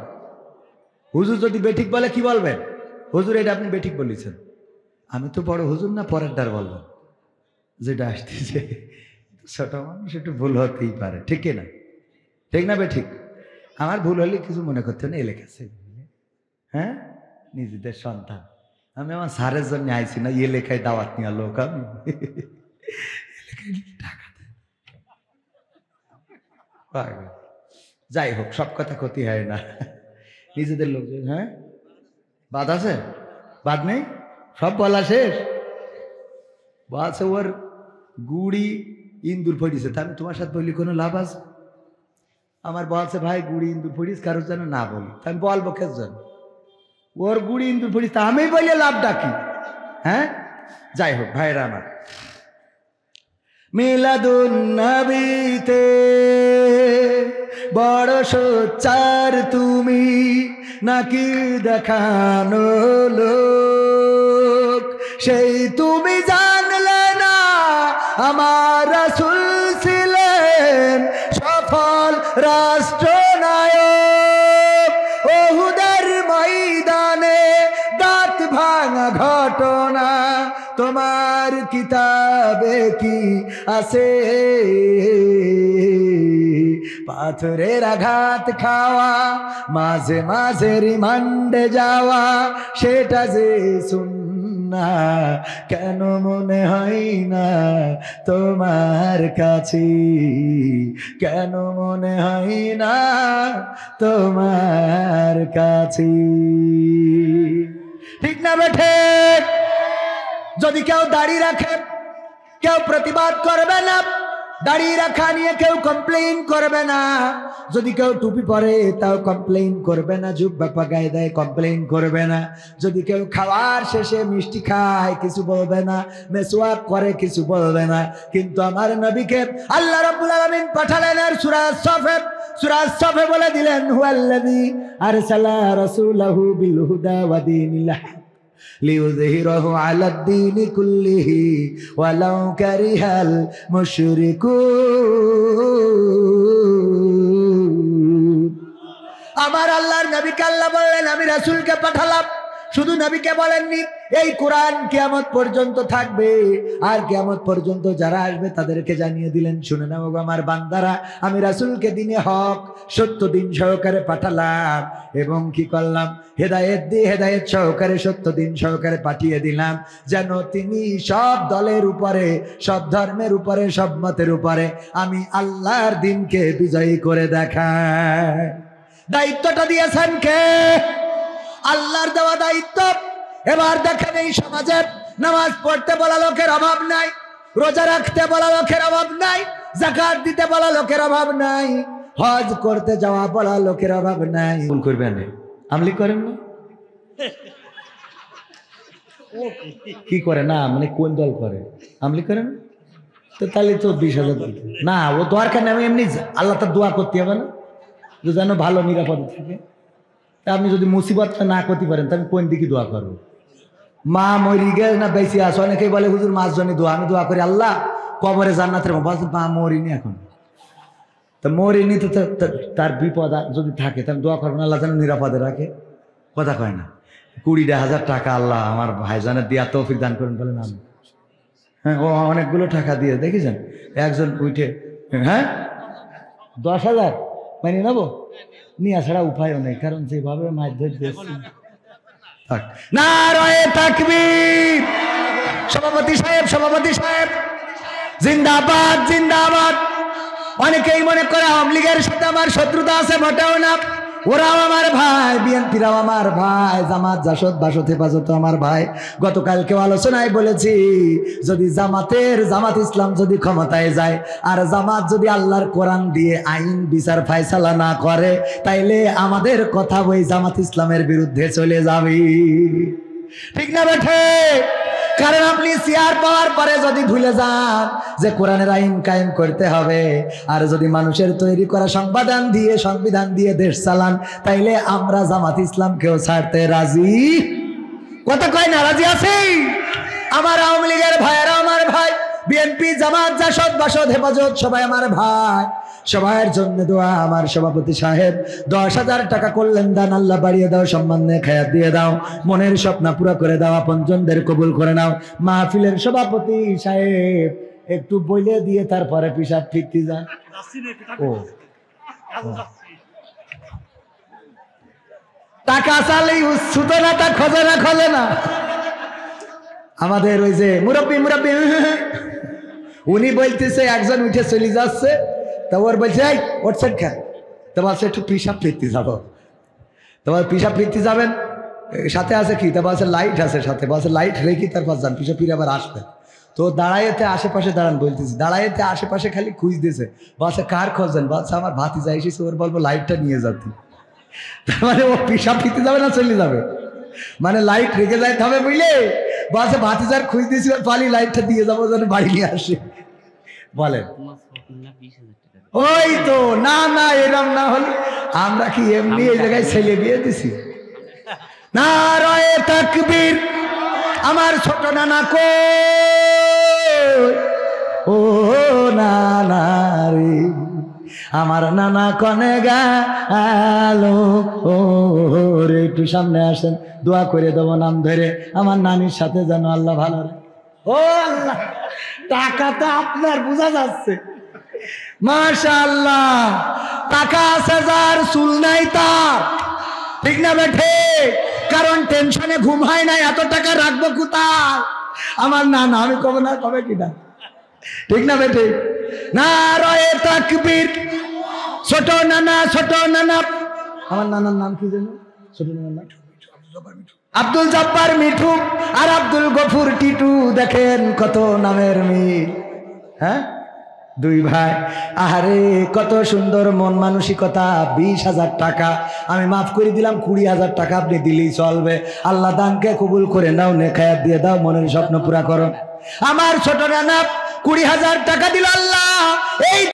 হুজুর যদি বেঠিক বলে কি বলবেন? হুজুর এটা আপনি বেঠিক বলেছেন। আমি তো বড় হুজুর না, পরের দ্বার বলবেন যেটা আসতেছে। ছোট মানুষ একটু ভুল হতেই পারে, ঠিক না? ঠিক না বেঠিক? আমার ভুল হলে কিছু মনে করতে না, এলাকাছে। হ্যাঁ, নিজেদের সন্তান। আমি আমার স্যারের জন্য আইছি না, এলাকায় দাওয়াত নিয়ে লোক। আমি টাকা যাই হোক, সব কথা ক্ষতি হয় না। নিজেদের লোকজন। হ্যাঁ, বাদ আছে? বাদ নেই? সব বলা শেষ? বলছে ওর গুড়ি ইন্দুর ফড়িছে, তা আমি তোমার সাথে বলি কোনো লাভ আছে? আমার বলছে ভাই গুড়ি ইন্দুর ফড়িস, কারোর যেন না বলি। আমি বলবো কে যেন ওর গুড়ি ইন্দুর ফড়িস, তা আমি বলে লাভ ডাকি? হ্যাঁ, যাই হোক ভাইরা আমার, মিলাদুন নবীতে বড় সোচ্চার তুমি নাকি দেখানো লোক? সেই তুমি জানলে না আমার রাসূল ছিলেন সফল রাষ্ট্রনায়ক। ওহুদের ময়দানে দাঁত ভাঙা ঘটনা তোমার কিতাবে কি আছে? পাথরের আঘাত খাওয়া, মাঝে মাঝে রিমান্ডে যাওয়া, সেটা যে সুন্নাহ কেন মনে হয় না তোমার কাছে? কেন মনে হয় না তোমার কাছে? ঠিক না বেঠে? যদি কেউ দাড়ি রাখে কেউ প্রতিবাদ করবে না, দাড়ি রাখা নিয়ে কেউ কমপ্লেইন করবে না। যদি কেউ টুপি পরে তাও কমপ্লেইন করবে না, জুব্বা পাকায় দেয় কমপ্লেইন করবে না। যদি কেউ খাওয়ার শেষে মিষ্টি খায় কিছু বলবে না, মেসওয়াক করে কিছু বলবে না। কিন্তু আমার নবীকে আল্লাহ রাব্বুল আলামিন পাঠালেন আর সূরা সফে বলে দিলেন, হুয়াল্লাযী আরসালা রাসূলাহু বিল হুদা ওয়া দীনিল হক লিইয়ুযহিরাহু আলাদ-দীনি কুল্লিহি ওয়ালাউ কারিহাল মুশরিকুন। আমার আল্লাহর নবীকে আল্লাহ বললেন আমি রাসূলকে পাঠালাম। শুধু নবীকে বলেননি, এই কোরআন কিয়ামত পর্যন্ত থাকবে, আর কিয়ামত পর্যন্ত যারা আসবে তাদেরকে জানিয়ে দিলেন, শুনে নাও গো আমার বান্দারা, আমি রাসূলকে দিনে হক সত্য দিন সহকারে পাঠালাম এবং কি করলাম, হেদায়েত দিয়ে হেদায়েত সহকারে সত্য দিন সহকারে পাঠিয়ে দিলাম, যেন তিনি সব দলের উপরে, সব ধর্মের উপরে, সব মতের উপরে আমি আল্লাহর দিনকে বিজয়ী করে দেখায়। দায়িত্বটা দিয়েছেন কে? আল্লাহর দেওয়া দায়িত্ব। এবার দেখেন এই সমাজে নামাজ পড়তে বলা লোকের অভাব নাই, রোজা রাখতে বলা লোকের অভাব নাই, যাকাত দিতে বলা লোকের অভাব নাই, হজ করতে যাওয়া বলা লোকের অভাব নাই। ভুল করবেন না, আমলি করেন না? কি করে না, মানে কোন দল করে? আমলি করেন তো তাহলে তো 20,000 না, ও দরকার নেই। এমনি আল্লাহ তার দোয়া করতে হবে না, যেন ভালো নিরাপদে থাকে। আপনি যদি মুসিবতটা না করতে পারেন তাহলে কোন দিকে দোয়া করবো? মা মরি গেল না বেঁচে আস, অনেকেই বলে হুজুর মাস জন্য দোয়া, আমি দোয়া করি আল্লাহ কবরে জান্নাতের মা মরিনি এখন, তো মরিনি তো তার বিপদ যদি থাকে তাহলে দোয়া করবেন আল্লাহ যেন নিরাপদে রাখে, কথা কয় না। 20,000 টাকা আল্লাহ আমার ভাইজানের দিয়া তৌফিক দান করেন বলেন আমি। হ্যাঁ, ও অনেকগুলো টাকা দিয়ে দেখেছেন একজন উঠে, হ্যাঁ 10,000 মানে নেবো, নিয়ে ছাড়া উপায়ও নেই, কারণ যেভাবে মাধ্যম দিয়েছে। নারায়ে তাকবীর। সভাপতি সাহেব জিন্দাবাদ জিন্দাবাদ। অনেকেই মনে করে আওয়ামী লীগের সাথে আমার শত্রুতা আছে, মোটেও না, ওরাও আমার ভাই, বিএনপিরাও আমার ভাই, জামাত জাসদ বাসদ হেফাজত আমার ভাই। গতকালকেও আলোচনায় বলেছি, যদি জামাত ইসলাম যদি ক্ষমতায় যায় আর জামাত যদি আল্লাহর কোরআন দিয়ে আইন বিচার ফায়সালা না করে, তাইলে আমাদের কথা ওই জামাত ইসলামের বিরুদ্ধে চলে যাবে, ঠিক না বেঠে? কারণ আপনি চেয়ার পাওয়ার পরে যদি ভুলে যান যে কোরআনের আইন কায়েম করতে হবে, আর যদি মানুষের তৈরি করা সংবিধান দিয়ে দেশ চালান, তাইলে আমরা জামাত ইসলামকেও ছাড়তে রাজি, কথা কয় না, রাজি আছি। আমার আওয়ামী লীগের ভাইয়েরা আমার ভাই, বিএনপি জামাত জাসদ বাসদ হেফাজত সবাই আমার ভাই, সবার জন্য দোয়া। আমার সভাপতি সাহেব 10,000 টাকা করলেন দান, আল্লাহ বাড়িয়ে দাও, সম্মান নিয়ে খায়াত দিয়ে দাও, মনের স্বপ্ন পুরো করে দাও, আপনজনদের কবুল করে নাও। মাহফিলের সভাপতি সাহেব একটু বইলে দিয়ে তারপরে পিসাব ফিরতে যান। ও টাকা চালেই উচ্ছুত না, তা খোঁজে না। আমাদের ওই যে মুরব্বী উনি বলতেছে, একজন উঠে চলে যাচ্ছে, তা ওর বলছে এই ওটছেন খা, তা বলছে একটু পিসাব ফিরতে যাবো, তোমার পিসাব ফিরতে যাবেন, সাথে আছে কি, তা বলছে লাইট আছে সাথে, বলছে লাইট রেখে তারপর যান, পিসাব ফিরে আবার আসবেন। তো দাঁড়াইতে আশেপাশে দাঁড়ান বলতেছি, দাঁড়াইতে আশেপাশে খালি খুঁজ দিয়েছে, বলছে কার খোঁজেন, বলছে আমার ভাতিজা এসেছে, ওর বলবো লাইটটা নিয়ে যাতে। তার মানে ও পিসাব ফিরতে যাবে না চলে যাবে, মানে লাইট রেখে যাইতে হবে বুঝলে, বলছে ভাতিজার খুঁজ দিয়েছি, পালি লাইটটা দিয়ে যাবো যেন বাড়ি নিয়ে আসে। বলেন ওই তো না এরম না হলে আমরা কি এমনি এই জায়গায় ছেলে বিয়ে দিছি? নারায়ে তাকবীর। আমার ছোট নানা কই, ও নানা রে, আমার নানা কনে গেলো ও রে, একটু সামনে আসেন, দোয়া করে দেবো নাম ধরে, আমার নানির সাথে যেন আল্লাহ ভালো রে। ও আল্লাহ, টাকা তো আপনার বোঝা যাচ্ছে, মাশাআল্লাহ, টাকা আছে যার, চুল নাই তার, ঠিক না বেঠে? কারণ টেনশনে ঘুম হয় না, এত টাকা রাখবো কোথায়? আমার নানা, আমি কব না, কবে কিনা, ঠিক না বেঠে? নারায়ে তাকবীর। ছোট নানা আমার নানার নাম কি জানো? ছোট নানার নাম আব্দুল জব্বার মিঠু আর আব্দুল গফুর টিটু। দেখেন কত নামের মিল, হ্যাঁ, দুই ভাই। আরে কত সুন্দর মন মানসিকতা। 20,000 টাকা আমি মাফ করে দিলাম, 20,000 টাকা আপনি দিলেই চলবে। আল্লাহ দানকে কবুল করে নাও, নেখায়াত দিয়ে দাও, মনের স্বপ্ন পুরা করো। আমার ছোট নানা 20,000 টাকা দিল আল্লাহ, এই